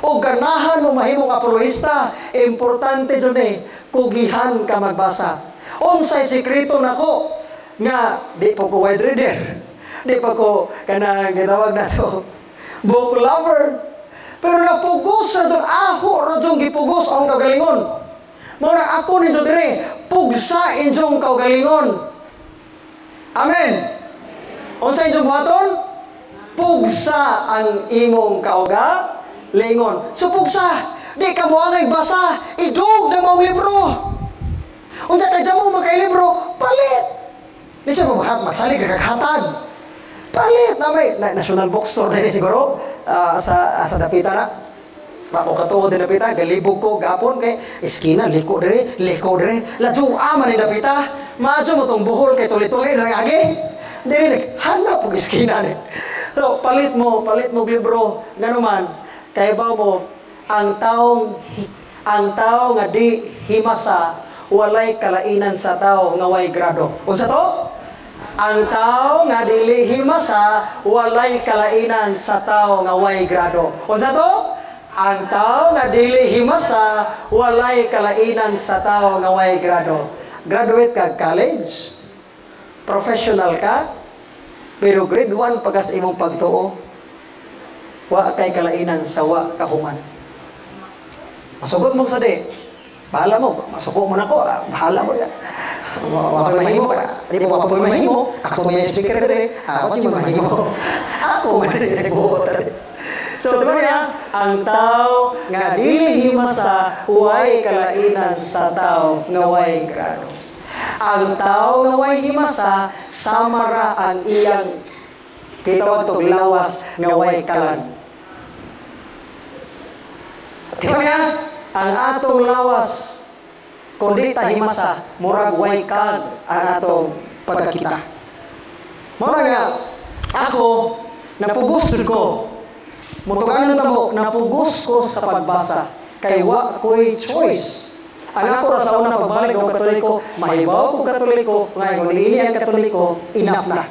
Speaker 1: O ganahan mo mahimong apologista, importante dyan kugihan ka magbasa. Unsay sekreto nako nga di pa ko wide reader, di pa ko kanang gitawag na to book lover, pero napugos na dyan ako radyong gipugos ang kagalingon. Muna ako ninyo dire pugsa inyong kagalingon. Amen. Unsay inyong buhaton? Pugsa ang imong kauga lingon. So pugsa, di ka mo angay basa, idug ng mga libro. Unsa kay jamo magkay libro, palit. Di siya magsalig kaghatag. Palit na may National Bookstore na siguro sa dapita na. Ako katuod din dapita, galibog ko gapon kay eskina liko dire. Ladyo aman ni dapita. Madyo mo tong buhol kay tuli-tuli na agi. Diri hanap og eskina ni. So palit mo libro ganuman. Kaya ba mo, ang tao nga di himasa, walay kalainan sa tao nga way grado. Unsa to? Ang tao nga dili himasa walay kalainan sa tao nga way grado. Unsa to? Ang tao nga dili himasa walay kalainan sa tao nga way grado. Graduate ka college, professional ka, pero grade 1 pagkas imong pagtuo, wa kay kalainan sa wa kahuman. Masugot mo sa di. Bahala mo, masuko mo na ko, bahala mo yan. Wapay mahimo, di mo wapay mahimo, ako may speaker dito, ako di mo mahimo. Ako man nagbuot. So, diba niya, ang tao nga dili himasa huway kalainan sa tao nga way grado. Ang tao nga way himasa, samara ang iyang kitawag tog lawas nga way kalan. Diba niya, ang atong lawas, kundi tahimasa, murag way kag ang atong pagkakita. Mura nga, ako, napugos ko. Mutuganan na mo, napugos ko sa pagbasa. Kay wa ko'y choice. Ang ako sa una pagbalik ng Katoliko, mahibaw ko Katoliko, ngayon nilili ang Katoliko, enough na.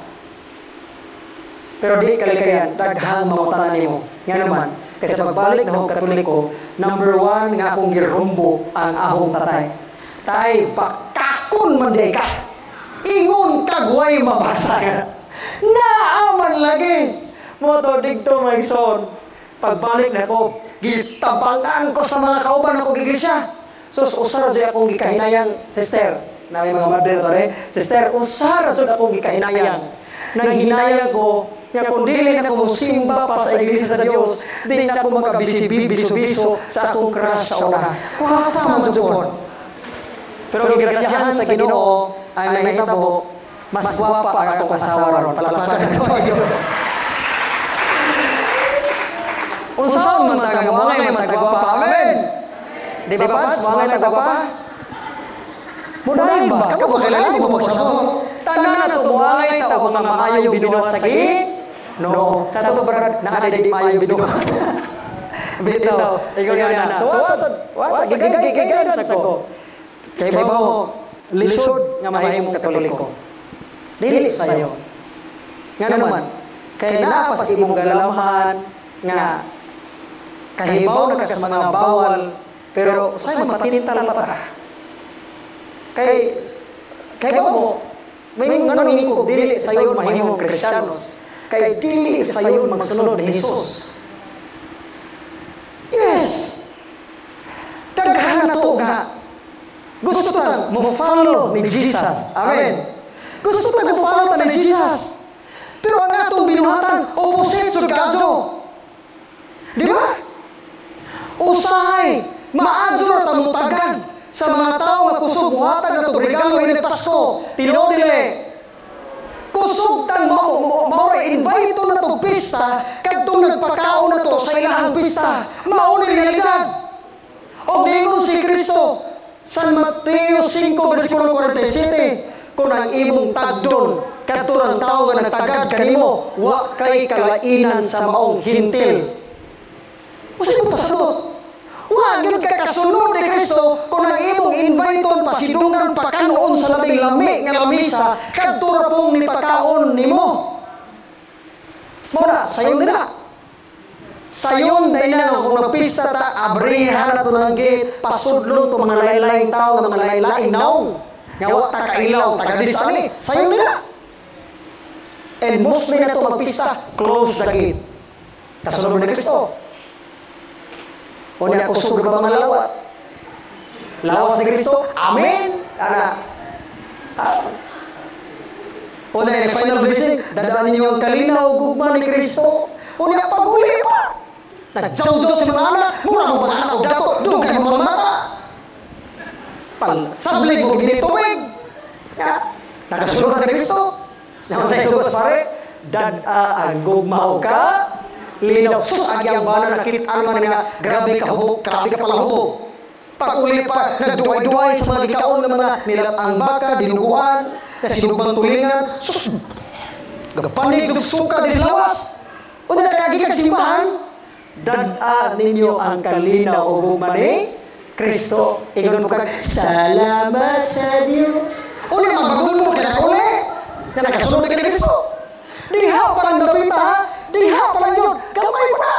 Speaker 1: Pero di kalikayan, daghang mangutanan mo. Nga naman, kasi sa pagbalik ng Katoliko, number 1 nga akong girumbo ang ahong tatay. Tay, pakakon man day ka. Ingon kagway mabasa ka. Naaman lagi. Moto digto may son. Pagbalik na ko, gitabangan ko sa mga kauban ako iglesia. So, usara dyan akong gikahinayang, sister, na may mga madre na ito, sister, usara dyan akong gikahinayang. Nang hinayang ko, nga kung dili na ko simba pa sa iglesia sa Diyos, di na ako magkabisi-biso sa akong crush sa una. Wapa man dyan. Pero gigrasyahan sa Ginoo ang nahitabo, mas guwapa ang atong asawa ron. Palakpakan na ito yun. Unsaon man taga mangay man taga guwapa. Amen. Di ba Pats? Mangay taga guwapa? Muday ba? Kamu bakilala mo magsabot. Tanan na ito mangay taga mga maayong binuhat sa gid? No. Sa ito brad, nakadadi maayong binuhat. Bitaw. Ikaw na. So, wasa, gigay na sa ko. Kay babaw, lisod nga mahimong Katoliko. Dili sayo. Nga naman, kay naapas imong galamhan nga kahibaw na sa mga bawal, pero usay mapatintal pa ta. Kay mo, may mga nangingkog, dili sayon mahimong Kristiyanos. Kay dili sayon magsunod ni Jesus. Yes! Daghan na to nga. Gusto ta mo follow ni Jesus. Amen. Gusto ta mo follow ta ni Jesus. Pero ang atong binuhatan opposite sa kadyo. Di ba? Usahay, maadyo ta mutagan sa mga tao nga kusog muhatag na to regalo ini Pasko. Tinuod nila. Kusog tan mao invite to na to pista kadtong nagpakaon na to sa ilahang pista. Mao ni realidad. O ningon si Kristo San Mateo 5, versikulo 47, kung ang imong tagdon, katurang tao nga nagtagad kanimo, wa kay kalainan sa maong hintil. Masa mo pasabot? Wa, gano'n ka kasunod ni Kristo, kung ang imong inviton, pasidungan pakanoon sa labing lami nga lamisa, katura pong ni pakaon nimo. Muna, sayon din na. Sayon dahil na kung napista ta, abrihan na ito ng gate, pasudlo ito mga laylay tao, mga laylay naong. Ngawa ta kailaw, taga-disani. Sayon nila. And mostly na ito magpista, close the gate. Kasunod ni Kristo. O niya kusog ba mga lawat? Lawas ni Kristo? Amen! O niya final blessing, dadaan ninyo ang kalinaw, gugma ni Kristo. O niya paguli pa. Nagjaw-jaw si mga anak, mura mo mga anak o dato, doon kayo mga mata. Sablig mo ginituwig. Nakasunod na Kristo. Naman sa isugas pare, ang gugmaw ka, linaw, sus, agyang bana nakit, ano man nga, grabe ka hubog, grabe ka pala hubog. Pag-uli pa, nagduway-duway sa mga gikaon ng mga nilatang baka, dinuguan, na sinubang tulingan, sus, gapanig, suka, din sa lawas. O na kaya gikag simbahan, dadaan ninyo ang kalinaw o gugma ni Kristo. Ingon mo kag, salamat sa Diyos. O na, magbagun mo ka na uli. na nakasunod ka ni Kristo. Diha pa lang dapita, ha? Diha pa lang yun. Gamay mo na.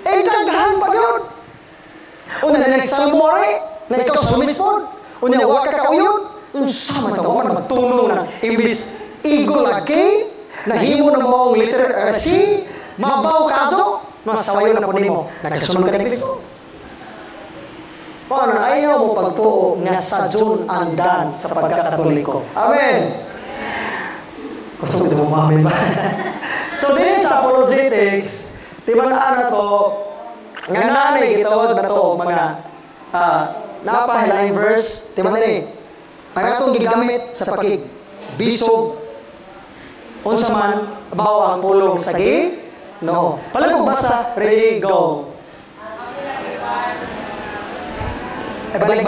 Speaker 1: Daghan pa yun. Una na nagsalmore, na ikaw sumispod. Una waka ka uyod. Yung sama ito, man magtunong na imbis eagle lagi, nahimo na mo ang literacy, mabaw kaso, masawayo na po nimo. Nagkasunod ka ni Kristo. Paano ayaw mo pagtuo nga sa June ang dan sa pagkakatoliko. Amen. Gusto mo ito umamin ba? So din sa apologetics, tibalaan na to, nga nanay gitawag na to, mga napahilaing verse, tibalaan ang atong gigamit sa pakig-bisog, unsa man, bawa ang pulong sa no. Palagog basa, ready, go. Balik.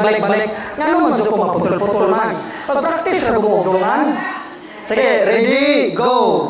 Speaker 1: Nga naman siya po maputol-putol man. Pag-practice na bumugdungan. Sige, ready, go.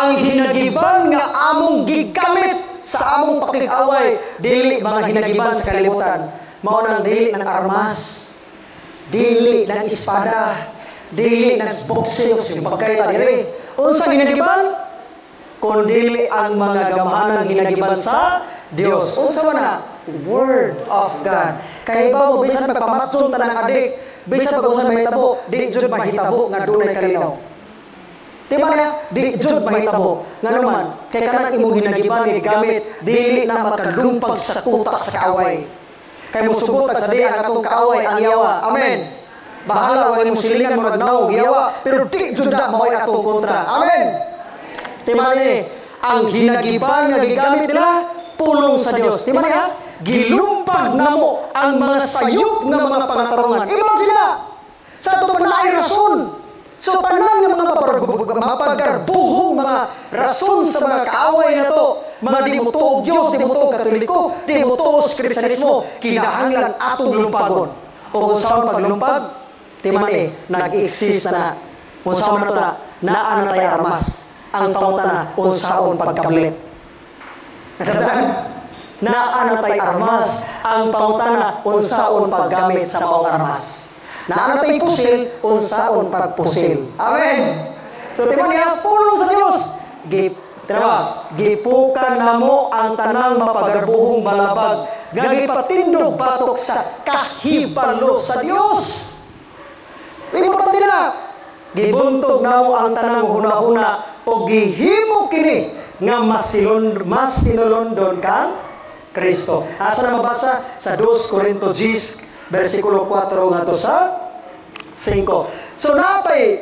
Speaker 1: Ang hinagiban nga among gigamit sa among pakig-away, dili mga hinagiban sa kalibutan. Mao nang dili ng armas, dili ng espada, dili ng boxeo, yung pagkaita diri. Unsa hinagiban? Kundi ang mga gamahanang hinagiban sa Dios. Unsa man na? Word of God. Kay ba mo bisan magpamatson tanang adik, bisan pag-usan mahitabo, di jud mahitabo nga dunay kalinaw. Diba na, di jud mahitabo. Nga naman, kay kanang imong hinagiban gamit, dili na makalumpag sa kuta sa kaaway. Kay musugot sa di ang atong kaaway ang yawa. Amen. Bahala wag mo silingan mo nagnaw yawa, pero di jud na mao atong kontra. Amen. Diba ni, ang hinagiban nga gigamit nila pulong sa Dios. Diba na? Gilumpag namo ang mga sayop nga mga pangatarungan. Imagine na. Sa ato pa naay rason. So, tanan nga mga mapagkarbuhong mga rason sa mga kaaway na to, mga di mo tuog Diyos, di mo tuog Katoliko, di mo tuog Kristyanismo, kinahanglan atong lumpagon. O kung saan paglumpag, timan nag-exist na, kung saan na ito naan na tayo armas, ang pangutana, kung saan pagkablit. Nasabdaan? Naan na tayo armas, ang pangutana, kung saan paggamit sa maong armas. Naanatay pusil, unsaon pagpusil. Amen. So, tiba niya, pulong sa Diyos. Gipukan na mo ang tanang mapagarbuhong balabag. Gagipatindog batok sa kahibalo sa Diyos. Importante na. Gibuntog na mo ang tanang huna-huna o gihimo kini nga mas sinulundon kang Kristo. Asa na mabasa? Sa 2 Corinto 10, versikulo 4 nga to sa 5. So natay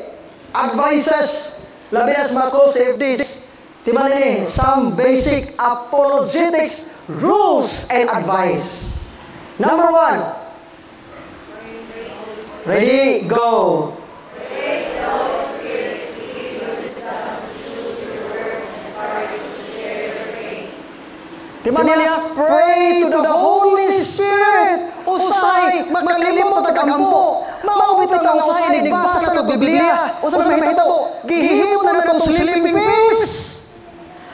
Speaker 1: advices, labi as Marco save this. Tiba ni some basic apologetics rules and advice. Number 1. Ready, go. Tiba niya, pray to the Holy Spirit. Usay, magkalimot at agampo. Maubit ang usay, nagbasa sa Biblia. Usay, mahitabo. Gihimo na itong sleeping pills.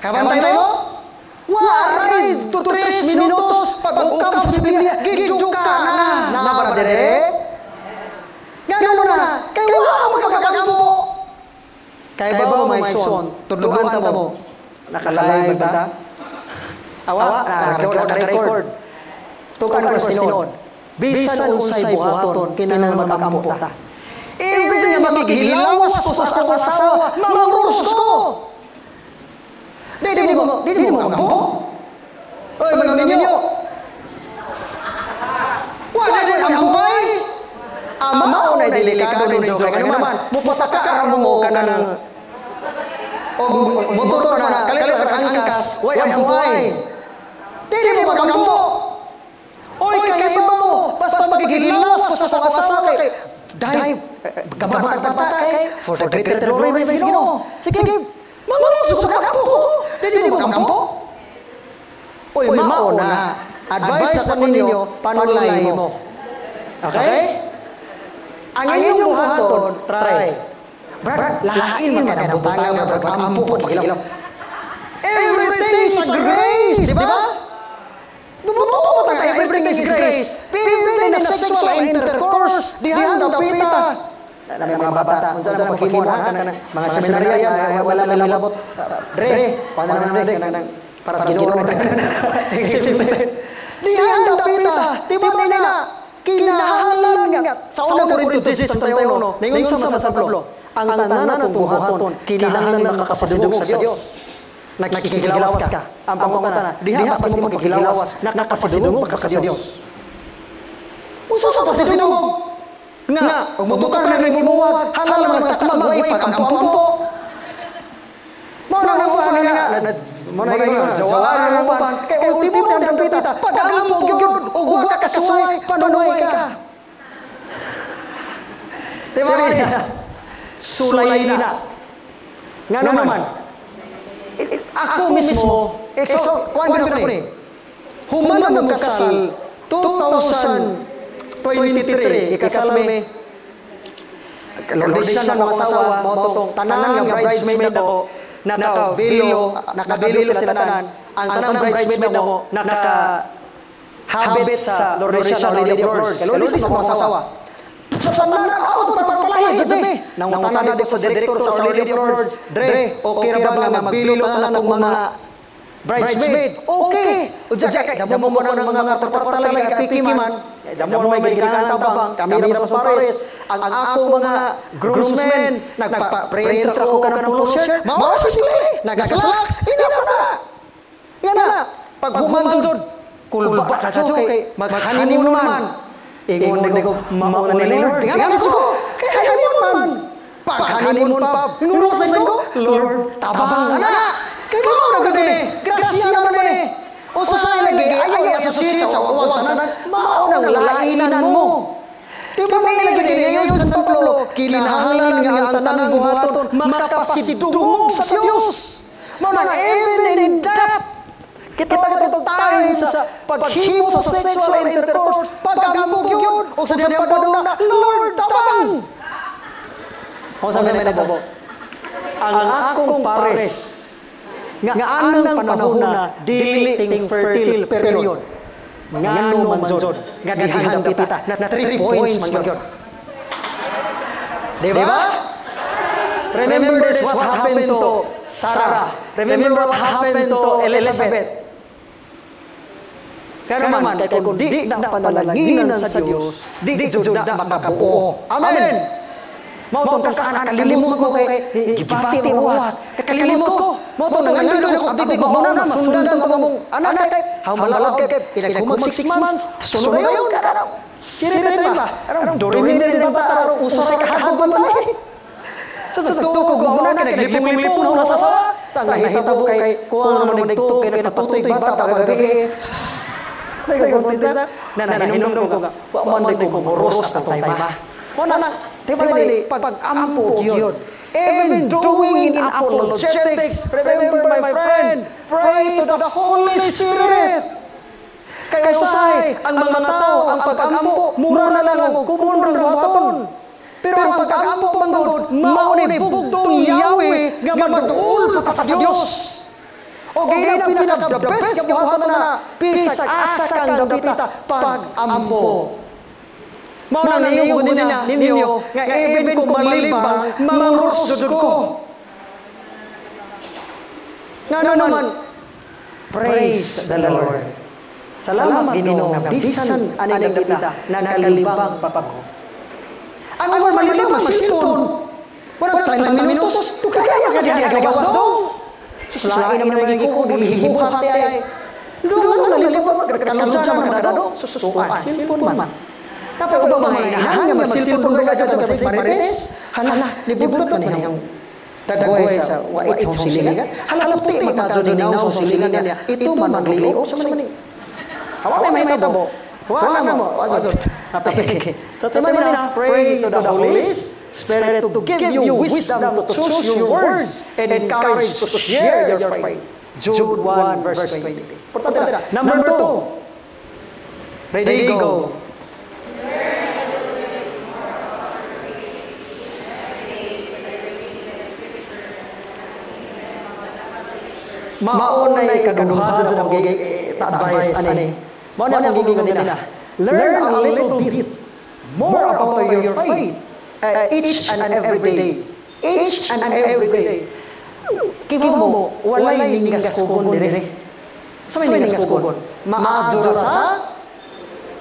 Speaker 1: Kabantay mo? Waray, 2-3 minutos. Pag-ukam sa Biblia, giduka na. Napara dire? Ganun mo na. Kaya wala magkakagampo. Kaya ba mo, may son? Tudugan ta mo. Nakalay ba ta? Awa, naka-record. Tukan ko sa tinood. Bisan unsay buhaton, kinahanglan mag-ampo ta. Even nga maghihilawas ko sa akong asawa, mangurus ko. Di mo mag-ampo. Oy, mga ninyo. Wala na mag-ampay. Ama o na delikado ninyo. Kaya naman, mupataka mo ka ng motor na kalit ang angkas. Way ampay. Di mo mag-ampo. Oy, kaya ba mo? Basta magigilawas ko Gabat kay for the greater glory of Ginoo. Sige, mamuso sa kampo ko. Dili mo kampo. Oy, mao na. Advice na ninyo, panulay mo. Okay? Ang inyong buhaton, try. Brad, lain man ka ng butangan nga pag-ampo pag-ilaw. Everything is grace, di ba? Tumututo mo tayo, everything is grace. Even in a sexual intercourse, dihan dapita. May mga bata, kung saan na maghimuan, mga seminarya, wala na labot. Dre, paano na Dre, para sa Ginoo. Dihan dapita, di ba na, kinahanglan nga. Sa unang Korinto 10:31, ningon sa San Pablo, ang tanan natong buhaton, kinahanglan na makapasidugog sa Dios. Nakikigilawas ka. Ang pangutana, diha sa imo pagkigilawas, nakapasidugog ka sa Dios. Usa sa pasidugog nga, ug mutukar na ning imuwag, halal magtakmag way pag-ampo. Mo na nga, jawaran na pan. Kay ultimo na dapita, pag-ampo gyud ug wa ka kasuway, panunoy ka. Diba niya? Sulay na. Nga naman, ako mismo, kuhaan ko na ni, human mo kasal, 2023, ikasal may, lordisyan ng mga asawa, motong, tanan ng bridesmaid ako, nakabilo sila tanan, ang tanang bridesmaid ako, nakahabit sa lordisyan ng Lady of Lords, lordisyan ng mga asawa. Sa sandalan ako pagpapalaya dyan eh. Nang matanan ko sa director sa Our Lady of Lords, Dre, okay ra ba nga magbilo tanan ng mga bridesmaid? Okay. Udya kay jamo mo ng mga tartar lang pikiman. Jamo mo may gigangan tabang, kami ra mas pares. Ang ako mga groomsmen nagpa-print ako kanang polo shirt. Mao sa sila. Nagaslaks. Ina na. Yana. Pag human jud kulba ka jud kay mag-honeymoon naman. Ingon ko, mauna ni Lord. Tingnan ko, kaya honeymoon man. Pag-honeymoon pa, hinurusan ko, Lord, tabang na. Kaya mo na gano'n grasya naman eh. O sa lagi, ayaw associate sa uwag tanan, maunang lainan mo. Diba may lagi ngayon sa templo, kinahanglan nga ang tanang buhaton, makapasidugong sa Diyos. Maunang even in that, kita katong tayo sa paghimo sa sexual intercourse, pag-ambog yun, o sa siyang padong na, Lord, tabang! O sa siyang nagtabo, ang akong pares, nga anang panahon na dili ting fertile period, nga no man jod, nga dihan kita, na 3 points man yun. Diba? Remember this, what happened to Sarah. Remember what happened to Elizabeth. Kaya naman, kaya kung di na panalaginan sa Diyos, di jud na makabuo. Amen! Mautong kasaan, kalilimot ko kay gibati mo wag. Kalilimot ko. Mautong nangangalan ako, abig ko mauna na, masundan ko mong anak kay, hamalag kay, pinagkumag 6 months, sunod na yun. Siritin ba? Dorimin rin ba ta, uso sa kahagban ba tayo? Sa tukog mauna ka, naglipong-lipong na sa sawa. Sa nahitabo kay, kung naman nagtukog, kay napatutoy bata, kagabi. Nanahinom ko nga, waman din ko moros at tayma. Wana, diba nili, pag-ampo yun. Even doing in apologetics, remember my friend, pray to the Holy Spirit. Kaya usay, ang mga tao, ang pag-ampo, mura na lang ang kumunong buhaton. Pero ang pag-ampo manggod, mauni bugtong Yahweh, nga magduol pa sa Diyos. O ganyan ang pinaka-the best kabuhatan na pisag asa kang dapita pag-ampo. Mauna ninyo ninyo nga even kung malibang, mangurusod ko. Nga naman, praise the Lord. Salamat Ginoo nga bisan ani dapita nakalibang papako. Ang awal malibang masilton. Wala 30 minutos, kaya ka diya gawas daw. Susulain naman ang ko, hihibuhat ay. Doon na nalilipag, kalansa mga kadado, susuan, silpon man. Tapos ba mga inahan nga magsilpon ka dyan sa Marites? Hala, libublot man yung tagway sa wait hong silingan. Hala, puti magkadyo ni naw sa silingan niya. Ito man magliliog sa maning. Hawa na may tabo. Wala na mo. So, timan na, pray to the Holy Spirit to give you wisdom to choose your words and courage to share your faith. Jude 1 verse 20. Importante na. Number 2. Ready, go. Maunay kaganuhan sa advice ani. Mao na ang giging nila. Learn a little bit more about your faith each and every day. Each and every day. Kibo mo walay lingas kubon dire. Sa may lingas kubon. Maadyo sa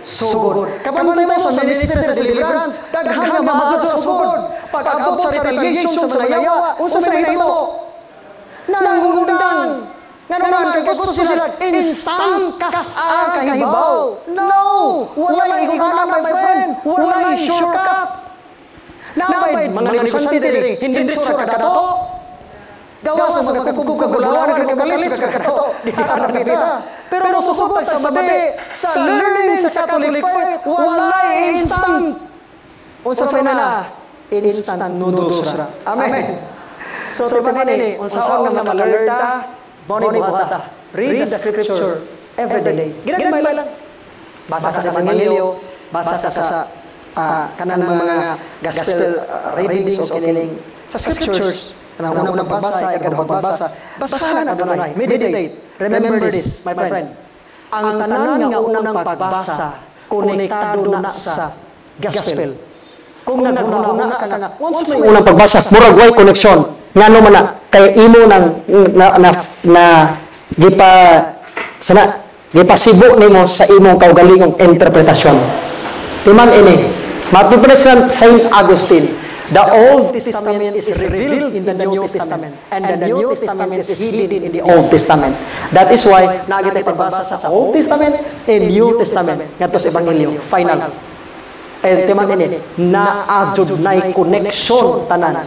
Speaker 1: sugod. Kapag mo sa ministry sa deliverance, daghan nga maadyo sa sugod. Pag-abot sa retaliation sa manayawa, unsa may nahimo? Nangungundang nga naman kay gusto sila instant kas-a kahibaw. No! Walay igana, my friend. Walay shortcut. Nabay, mga negosyante diri, hindi sure ka dato. Gawa sa mga kagulawan ka kalit ka dato. Di harap kita. Pero susugod sa madi, sa learning sa Catholic faith, walay instant. Unsa na? Instant noodles ra. Amen. So, tiba ni, unsaon nga makalerta, boni buhata. Read the scripture every day. Ginagmay lang. Basa sa Evangelyo, basa sa kanang mga gospel readings o kining sa scriptures. Kanang unang pagbasa, ikaduhang pagbasa. Basahan ang Adonai. Meditate. Remember this, my friend. Ang tanan nga unang pagbasa, konektado na sa gospel. Kung naguna ka nga, once may unang pagbasa, murag way connection. Ngano man na kay imo nang gipasibo nimo sa imong kaugalingong interpretasyon. Timan ini, matupres Saint Augustine, the Old Testament is revealed in the New Testament and the New Testament is hidden in the Old Testament. That is why nagitay pagbasa sa Old Testament and New Testament ngadto sa Ebanghelyo final. Timan ini, naadjud nay connection tanan.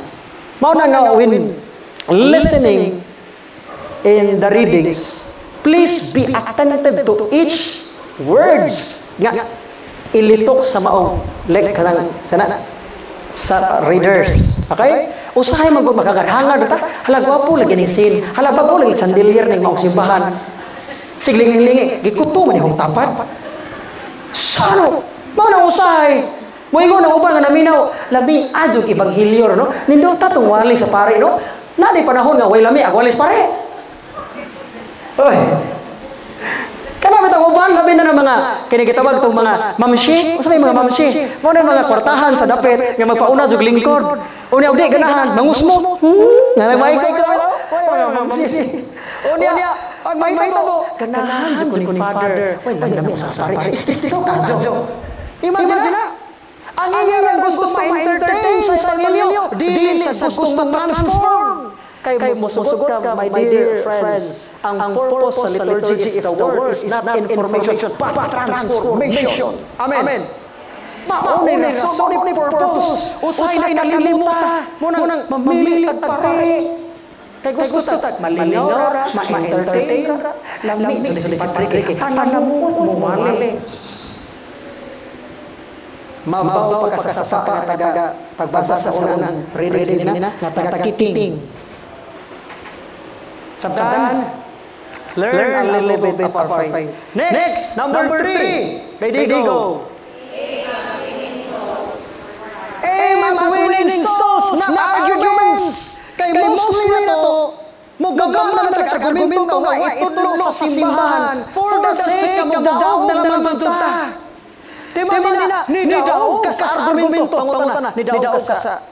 Speaker 1: Mao na nga when listening in the readings, please be attentive to each words nga ilitok sa maong kanang sa readers. Okay? Usahay magkagarhangan data. Hala gwapo lagi ning sin. Hala bago lagi chandelier ning maong simbahan. Sigling-lingi gikuto man yung tapat. Sano? Mao na usahay. Moingon ang uban nga naminaw, labi azog ibanghilyo no. Nindota tong wali sa pare no. Nadi panahon nga way lami ag walis pare. Oy. Kana bitang uban labi na ng mga kini gitawag tong mga mamshi, unsa may mga mamshi? Mao na mga kwartahan sa dapit nga magpauna jug lingkod. Unya udi ganahan mangusmo. Nga nagmaikay ka daw. Mga mamshi. Unya pag mahita mo ganahan jud ko ni father. Way lami sa pare. Istiko ka jo. Imagine na. Ang iyang gusto ma-entertain sa Evangelyo, dili sa gusto ma-transform. Kay musugot ka, my dear friends, ang purpose sa liturgy of the word is not information, but transformation. Amen. Maunay na rason ni purpose. Usay na nalilimuta. Munang mamili at pare. Kay gusto tag malinaw ra, ma-entertain ra, lami sa pagpre, tanamot mo mali. Mabaw pa sa sapa nga taga pagbasa sa unang reading nila nga taga kiting. Sabtan, learn a little bit of our faith. Next, number 3. Ready, go. Aim at winning souls, not arguments. Kay mostly na to, mugagam na nag-argumento nga itudlo sa simbahan for the sake of magdaog na naman tunta. Timan nila, nidaog ka sa argumento. Pangutan na, nidaog ka sa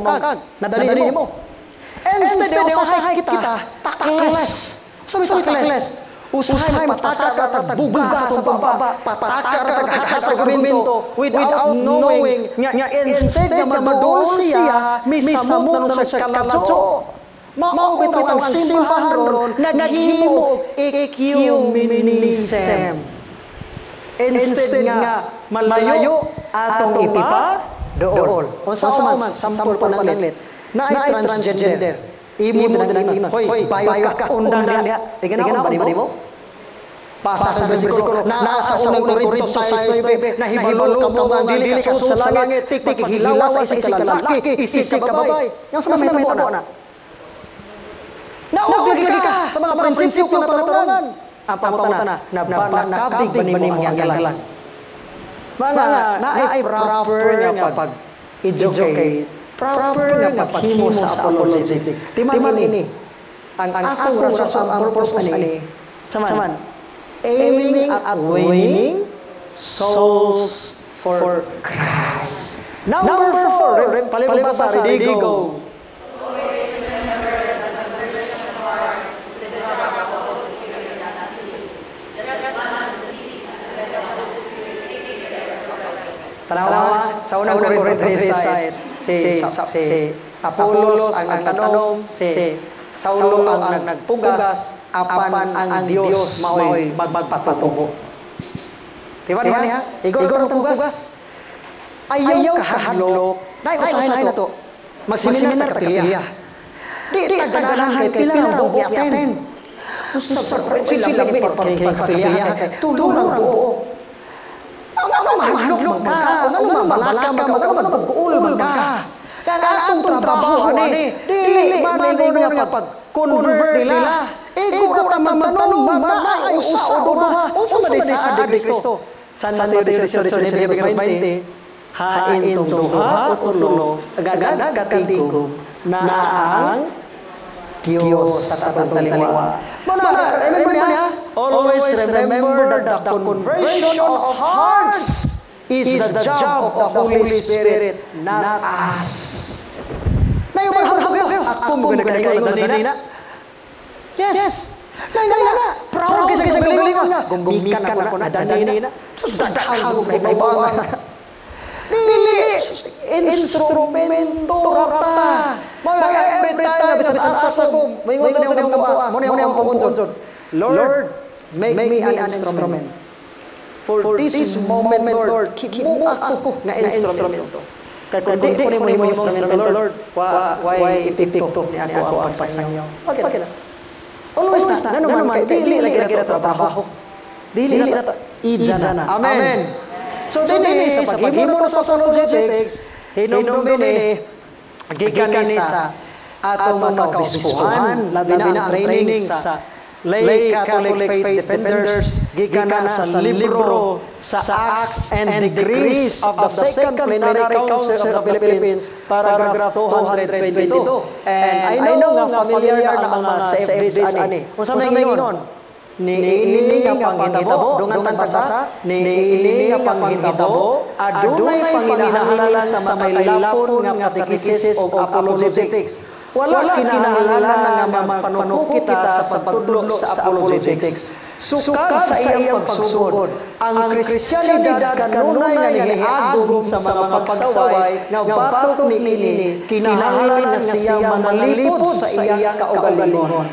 Speaker 1: mangkag. Nadali mo. Instead of usahay kita, takles. Sabi takles. Usahay patakar at buga sa pambaba. Patakar at argumento without knowing nga instead nga madol siya, misamot na sa kalatso. Maubitaw ang simbahan ron, naghimo ecumenism. Instead nga malayo atong ipipa dool. Unsa man sample pa nanglit na ay transgender. Imo na nangingnan. Hoy, bayo ka undang diha. Iganaon ba nimo? Pasa sa bersikulo, nasa unang Korinto 6:9, nahibalo ka mo ang dili ka sa langit, tikhilawas sa isig kalalaki, isig ka babay. Yang sama mahitabo na. Naog lagi ka sa mga prinsipyo ng panatanan. Ang pamutan na, nabanakabig ba ni mo ang yalan? Mga naay proper nga pag-educate, proper nga paghimo sa apologetics. Timan ini, ang akong rason, ang purpose ani, saman, aiming at winning souls for Christ. Number 4, palibasa, ready, go. Tanawa, sa unang Korinto 3:6, si Apolos ang nagtanom, si Saulo ang nagpugas, apan ang Dios mao'y magpatubo. Diba niya? Igor ang pugas. Ayaw kahadlok. Usahay na to. Magseminar ka pilya. Di taganahan kay pila ang buo yaten. Usap sa labi pagpilya. Tulong ang buo. Ano mahadlok ka? Ano mabalaka ka? Ano mag-uul ka? Kaya atong trabaho ani, dili manay nga pag-convert nila. Ego ra mamanong ay usa o duha. Unsa man di sa Kristo? San Mateo 18:20, hain tong duha o tulo, agad katigom na ang Diyos sa tatang taliwa. Remember niya? Always remember that the conversion of hearts is the job of the Holy Spirit, not us. Na yung mga akong binagkaingon na. Yes. Na. Proud kasi sa galingon nga. Gumikan ako na danina. Sus, dadahang may bawa. Dili. Instrumento rata. Mga every time na asa ko. May ngon ko yung kampuan. Muna yung pumunod. Lord, make me an instrument. For this moment, Lord, keep mo ako na instrumento. Kaya kung di ko ni mo yung instrumento, Lord, why ipipikto ni ako ang pagsangyaw? Bakit na? Always na. Naman, dili lagi na trabaho. Dili na ito. Idza na. Amen. So, dili sa paghimo na sa apologetics, hinumdumi gikan ni sa atong mga kauspuhan, labi na ang training sa lay Catholic faith defenders, gikan na sa libro sa Acts and Decrees of the Second Plenary Council of the Philippines, paragraph 222. And I know nga familiar na mga sa FBs ani. Unsa may ingon? Niini nga panghitabo, dungan basa, niini nga panghitabo, adunay panginahanglan sa makailapon nga katekisis o apologetics. Wala kinahanglan nga magpanuko kita sa pagtudlo sa apologetics. Sukad sa iyang pagsugod, ang Kristyanidad kanunay nga nihiagom sa mga pagsaway nga batok niini, kinahanglan nga siya manalipod sa iyang kaugalingon.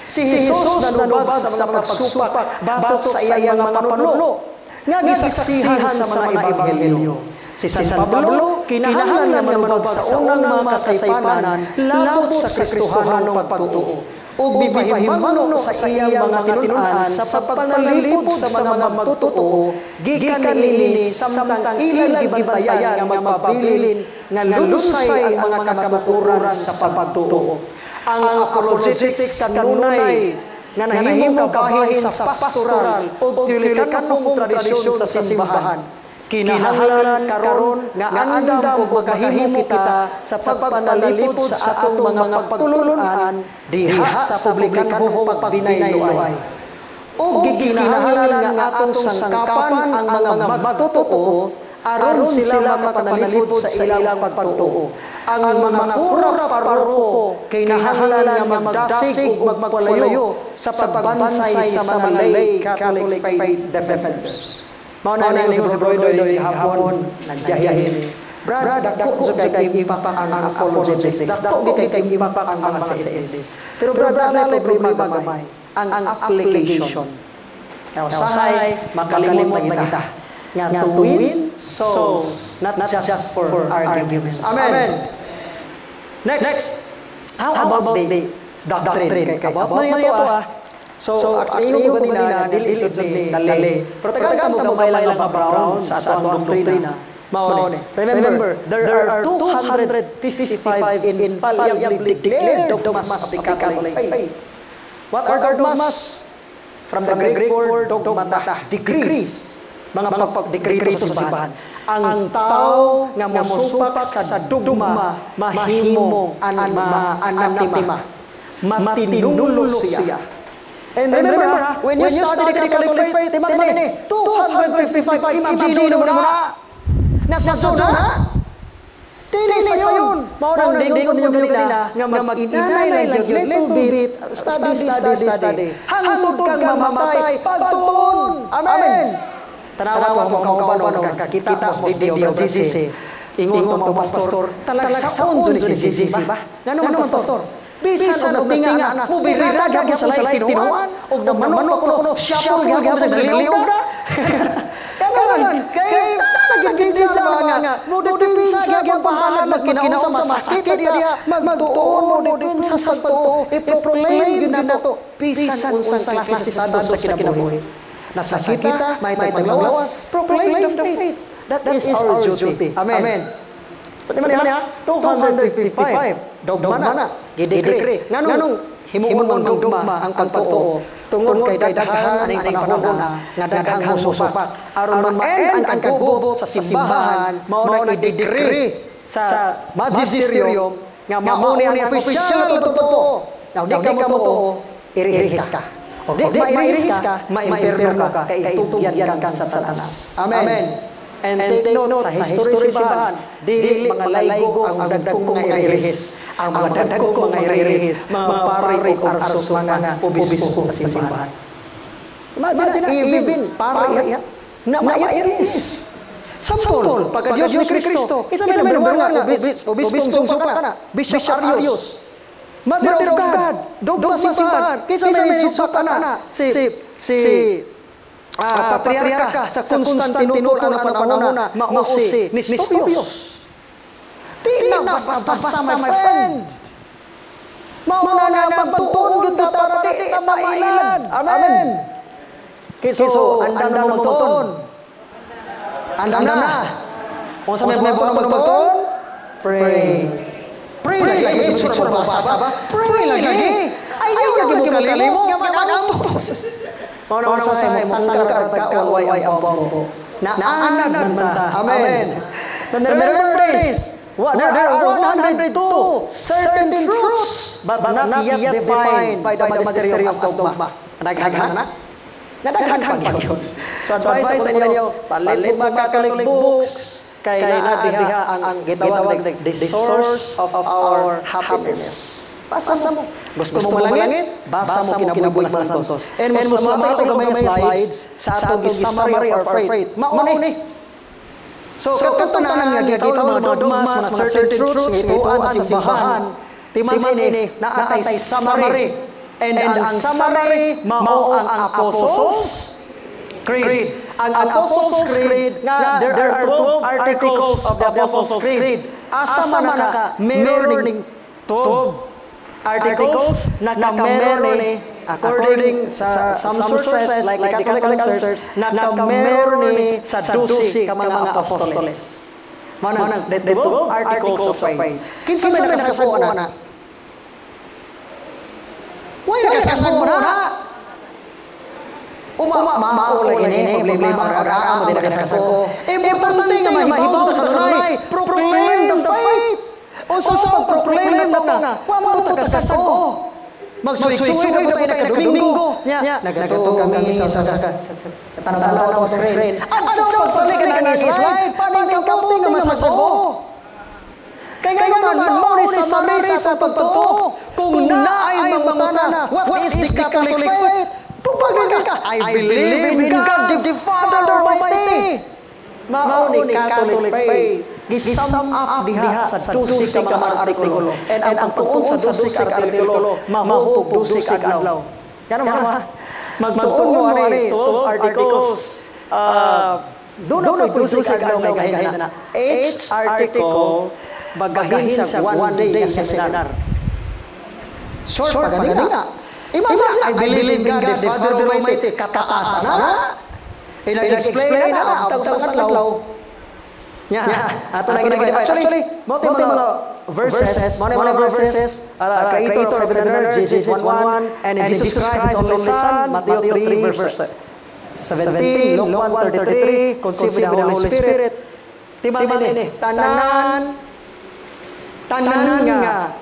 Speaker 1: Si Jesus nanubag sa mga pagsupak batok sa iyang mga panudlo nga gisaksihan sa mga ebanghelyo. Si San Pablo kinahanglan nga manubag sa unang mga kasaypanan labot sa Kristohanong pagtuo ug bibahimano sa iyang mga tinun-an sa pagpanalipod sa mga magtutuo gikan niini samtang ilang gibantayan nga magpabilin nga lusay ang mga kamatuoran sa pagtuo. Ang apologetics kanunay nga nahimong kabahin sa pastoral o tilikanong tradisyon sa simbahan. Kinahanglan karon nga andam ug magahimo kita sa pagpanalipod sa atong mga pagtulunan diha sa publikanhong pagbinay-luay. O gikinahanglan nga atong sangkapan ang mga magtutuo aron sila makapanalipod sa ilang pagtuo. Ang mga kura paroko kinahanglan nga magdasig ug magpalayo sa pagbansay sa mga lay Catholic faith defenders. Mao na ni si Brodoy hapon nagyahin. Brad, dako sa kay impact ang apologetics. Dako kay impact ang mga sciences. Pero brad, na problema gamay ang application. Usahay makalimot na kita nga to win souls, not just for arguments. Amen. Next, how about the doctrine? About na ito So ingon ko kanina dili jud ni dali. Pero tagaan mo gamay lang ang background sa atong doktrina. Mao ni. Remember, there are 255 infallibly declared dogmas of the Catholic faith. What are dogmas? From the Greek word dogmata, decrees. Mga pagpag-decree sa simbahan. Ang tao nga mosupak sa dogma mahimong anatima. Matinunulo siya. And remember, when you study the Catholic faith, 255, imagine mo na, nasa zona, dili sa yun. Maurang dingon ninyo kanina, nga mag-inay lang yun, little bit, study. Hangtod kang mamamatay, pagtuon. Amen. Tanawa mo kauban, kakita mo video ng GCC. Ingon mo pastor, talagsaon dun si GCC ba? Ganun pastor? Bisan og tinga na mubirira gyud sa lay tinuan og namanok ko shuffle gyud sa daliog na. Kanon kay nagigid sa mga mududipisa gyud pahalan magkinausap sa masakit diha magtuon mo din sa pagtuo i-proclaim gyud nato bisan unsang klase sa kinabuhi. Nasakita may taglawas proclaim the faith. That is our duty. Amen. So, di man niya, 255 dogma na, gidekre. Nganong himuon mong dogma ang pagtuo tungod kay daghan aning panahon na nga daghang musupak aron ma-end ang kagubo sa simbahan mao na i-decree sa magisterium nga mao ni ang opisyal na totoo. Now di ka mo irihis ka. O di mairihis ka, ma-imperno ka kay itugyan kang sa Satanas. Amen. And take note, sa history simbahan, dili mga laygo ang dagkong mga irihis. Ang mga dagkong mga irihis, mga pari o arsos, mga obispo sa simbahan. Imagine, even pari na mairihis. Sample, pagka Diyos ni Cristo, isa may number one nga, obispong suka na, Bishop Arius. Mother of God, dogma simbahan, kisa may suka na, si patriarka sa Constantinople ang panahon mao si Nestorius. Di na basta my friend. Mao na pagtuon gyud ta para di na mailan. Amen. So andam na magtuon. Andam na. Unsa may magtuon? Pray. Pray lagi sa basa ba? Pray lagi. Ayaw lagi mo kalimo nga mag-ampo. Mao sa tangkar kaway ang po. Naanad man ta. Amen. Remember this. There are 102 certain truths but not yet defined by the magisterium as dogma. Nadaghan na? Nadaghan pa yun. So advice ko ninyo, palit mga Catholic books kay diha ang gitawag the source of our happiness. Basa mo. Gusto mo malangit? Basa mo kinabuhi mga santos. And mas matay ko may slides sa atong summary of our faith. Mauni. So katunanan nga gito mga dogmas, mga certain truths ituan sa simbahan. Timan ini naatay summary. And ang summary mao ang Apostles' Creed. Ang Apostles' Creed nga there are 12 articles of the Apostles' Creed. Asa man ka meron 12 articles na meron according sa some sources like the Catholic Church na meron sa 12 ka mga apostoles. Manang the 12 articles of faith. Kinsa may nakasago na? Why nakasago na? Mao lagi ni problema ara mo din nakasago. Importante nga mahibaw sa tunay. Proclaim the faith. Unsa pag-proclaim mo na, wa mo ta kasago. Magsuig-suig na tayo na Domingo. Nagatuto kami sa katanaw sa screen. Unsa pag-proclaim ka ni slide, paning kabuti nga masasago. Kaya naman mo ni sa sa pagtuto kung naay mangutana, what is the Catholic faith? Pupagagan ka. I believe in God the Father Almighty. Mao ni Catholic faith. Gisum up diha sa 12 ka mga artikulo. And ang pagtuon sa 12 ka artikulo, mahupog 12 ka adlaw. Yan naman. Magtuon mo ani 12 articles. Doon na 12 ka adlaw may gahin na. Each article bagahin sa one day na seminar. Short pagdina. Imagine, I believe in God, the Father Almighty, kataasan na. Nag-explain na, ang tawag sa adlaw. Nya, ato na ginagay. Actually, mga verses, mga verses, Creator of heaven and earth, Genesis 1:1, and Jesus Christ, His only Son, Matthew 3, verse 17, Luke 1:33, conceived with the Holy Spirit. Tiba ini, tanan nga,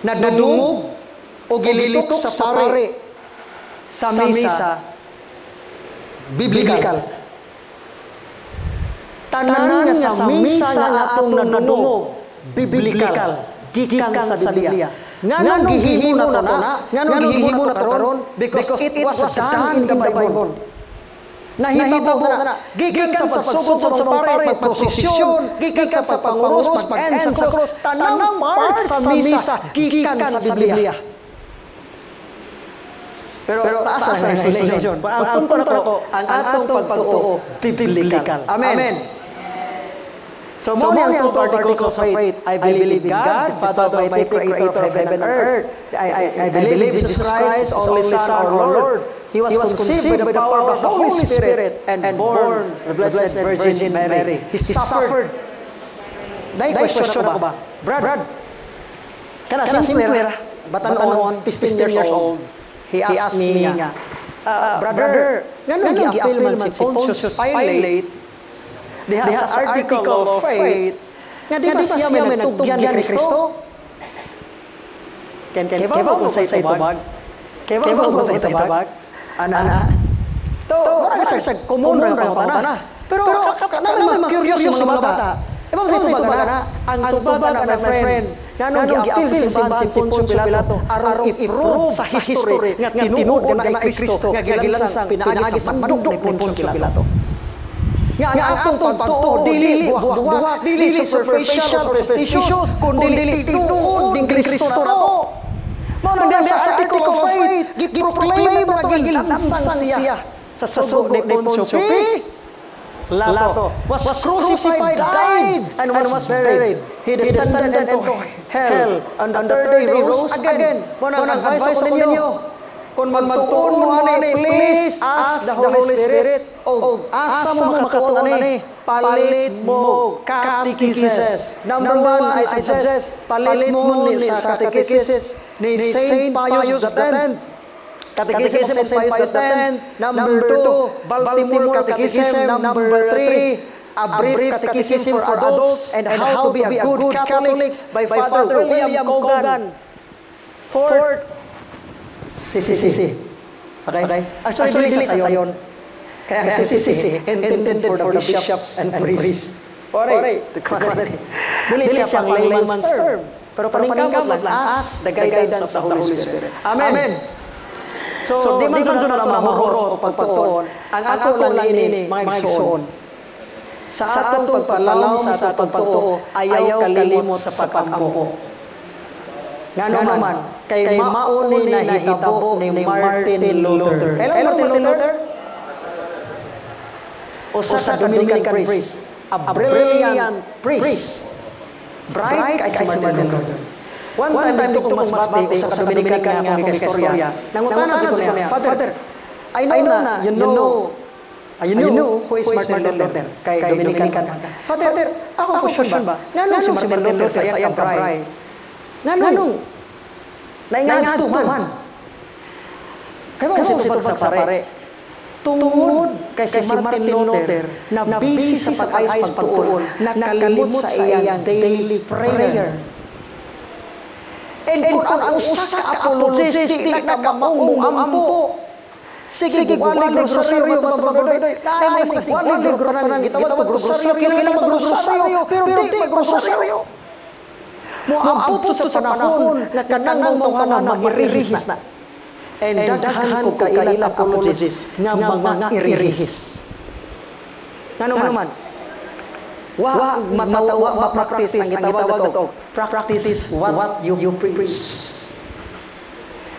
Speaker 1: nadungog, o gilitok sa pare, sa misa, biblical. Tanan nga sa misa nga atong nadungog, biblical, gikan sa Biblia. Nganong gihimo na to na? Nganong gihimo na to karon? Because it was done in the Bible. Nahitaw na gikan sa pagsugod sa pare, pagprosesyon, gikan sa panguros, pag-end sa cross, tanang part sa misa, gikan sa Biblia. Pero taas ang explanation. Ang punto ko, ang atong pagtuo, biblical. Amen. So, muna ang two articles of faith. I believe in God, Father Almighty, Creator of heaven and earth. I believe Jesus Christ, only Son, our Lord. He was conceived by the power of the Holy Spirit and born the Blessed Virgin Mary. He suffered. May question ako ba? Brad, kana simple ra. Batan-on, 15 years old. He asked me nga, brother, nganong gi-appeal man si Pontius Pilate diha sa article of faith nga di ba siya may nagtugyan ni Kristo? Kaya ba kung sa itubag? Kaya ba kung sa itubag? Ana. To, marami sa common ra pangutana na. Pero naman curious yung mga bata. Ibang sa itubag na, ang tubag na my friend, nganong gi-appeal si Pontius Pilato aron i-prove sa history nga tinuod na kay Kristo nga gilansang pinaagi sa mandugdog ni Pontius Pilato. Nga ang atong pagtuo, dili buwak-buwak, dili superficial, prestigious, kundi tinuod ng Kristo na to. Muna sa article of faith, giproclaim na gilansang siya sa sugo ni Pontius Pilato. Was crucified, died, and was buried. He descended into hell. On the third day, rose again. Muna ang advice ko ninyo, kung magtuon mo ani, please ask the Holy Spirit o asa mo makatuon ani, palit mo catechesis. Number one, I suggest palit mo ni sa catechesis ni Saint Pius X. Catechism of Saint Pius X. Number two, Baltimore Catechism. Number three, a brief catechism for adults and how to be a good Catholic by Father William Cogan. Fourth, CCC. Okay? Actually, dili sa sayon. Kaya CCC, intended for the bishops and priests. Ore, dili siya pang layman's term. Pero paningkamot lang, as the guidance of the Holy Spirit. Amen. So di man dyan na mahurot o pagpagtuon. Ang ako lang ini, mga igsoon. Sa atong pagpalalaw sa atong pagtuo, ayaw kalimot sa pag-ampo. Nga naman, kay mauni na hitabo ni Martin Luther. Kailan Martin Luther? O sa Dominican priest. A brilliant priest. Bright kay si Martin Luther. One time dito ko mas bati sa Dominican nga akong ikastorya. Nangutanan ko niya, Father, I know na, you know who is Martin Luther kay Dominican ka. Father, ako question ba? Nganong si Martin Luther sa iyang kabray? Nganong? Naingat man. Kaya ba si tubag sa pare? Tungod kay si Martin Luther na busy sa pag-ayos pagtuon, nakalimot sa iyang daily prayer. And kung ang usa ka apologist, di na kamampo. Sige, walig rosaryo, matabagoy. Ay, kasi walig rosaryo, kailangan mag-rosaryo, pero di mag-rosaryo. Muampot sa panahon, nakanang mga mag-irihis na. And daghan ko kailang apologist nga mga irihis. Nga naman, wa matawa ma-practice ang gitawag ito. Practice what you preach.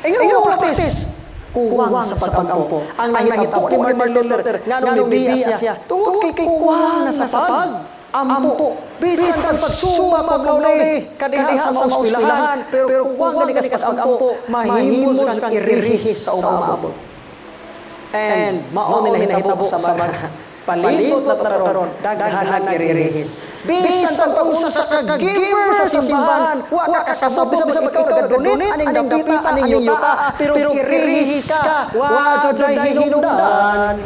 Speaker 1: Ang practice kuwang sa pag-ampo. Ang nahitabo ni Martin Luther nga nung bibiya siya tungod kay kuwang na sa pag ampo. Bisan pagsuma paglaulay kadiha sa mga ospilahan, pero kung gani ka pag-ampo, mahimos kang irihis sa umabot. And mao ni nahitabo sa mga palibot na taron, daghan irihis. Bisan pag-usa sa ka-giver sa simbahan, wa ka kasasabi sa ikaw nag-donate, aning dapita, aning yuta, pero irihis ka, wa jud hinungdan.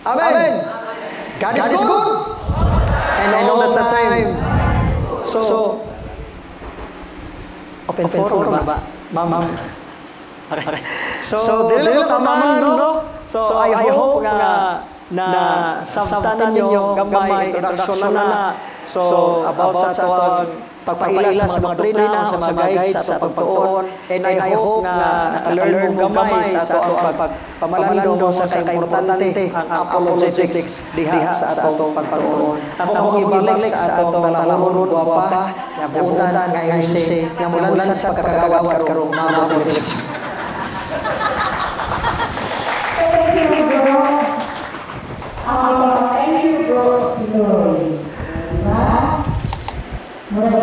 Speaker 1: Amen. God is good. And all the time. So, open forum ba? Ma'am. Okay. So, dili lang tamaan, no? So, I hope na sabtan ninyo gamay introduction na. So, about sa tuwag pagpaila sa mga doktrina, sa mga guides, sa pagtuon. And I hope na naka-learn mo gamay sa atong pagpamalandong sa importante ang apologetics diha sa atong pagtuon. Ako mong ibalik sa atong talahurod, guwapa, nabutan, nga MC, nga mulan sa pagkakagawad karong mga direksyon.
Speaker 2: Thank you, bro. Thank you, bro. Diba? Mura